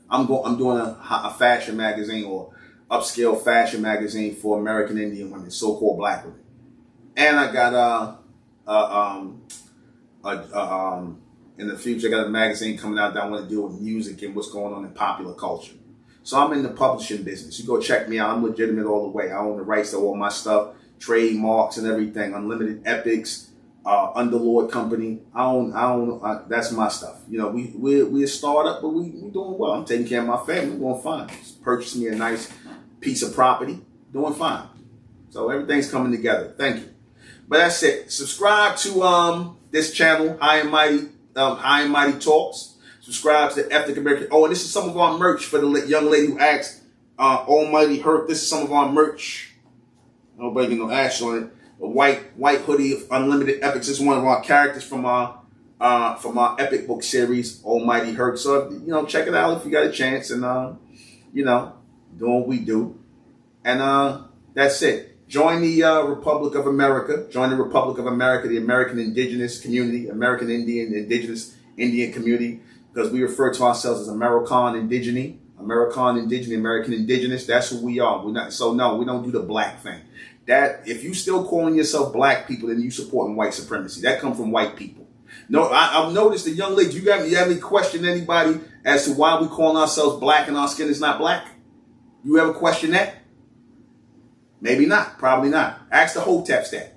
I'm doing a fashion magazine or upscale fashion magazine for American Indian women, so-called black women. And I got in the future, I got a magazine coming out that I want to deal with music and what's going on in popular culture. So I'm in the publishing business. You go check me out. I'm legitimate all the way. I own the rights to all my stuff, trademarks and everything. Unlimited Epics, Underlord Company. I own. That's my stuff. You know, we're a startup, but we doing well. I'm taking care of my family. We're doing fine. Just purchased me a nice piece of property. Doing fine. So everything's coming together. Thank you. But that's it. Subscribe to this channel, High and Mighty Talks. Subscribe to the Ethnic American. Oh, and this is some of our merch for the young lady who asked, Almighty Hurt. This is some of our merch. Nobody get no ash on it. A white hoodie of Unlimited Epics. This is one of our characters from from our epic book series, Almighty Hurt. So, you know, check it out if you got a chance, and, you know, doing what we do. And that's it. Join the Republic of America. Join the Republic of America, the American indigenous community, American Indian, indigenous Indian community, because we refer to ourselves as American Indigenous, American indigenous. That's who we are. We're not. So no, we don't do the black thing. That if you still calling yourself black people, then you supporting white supremacy. That comes from white people. No, I've noticed the young ladies. You have any question anybody as to why we calling ourselves black and our skin is not black? You ever question that? Maybe not. Probably not. Ask the Hoteps that.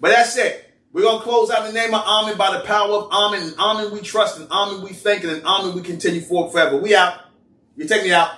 But that's it. We're going to close out in the name of Amen by the power of Amen. And Amen we trust, and Amen we thank, and Amen we continue forward forever. We out. You take me out.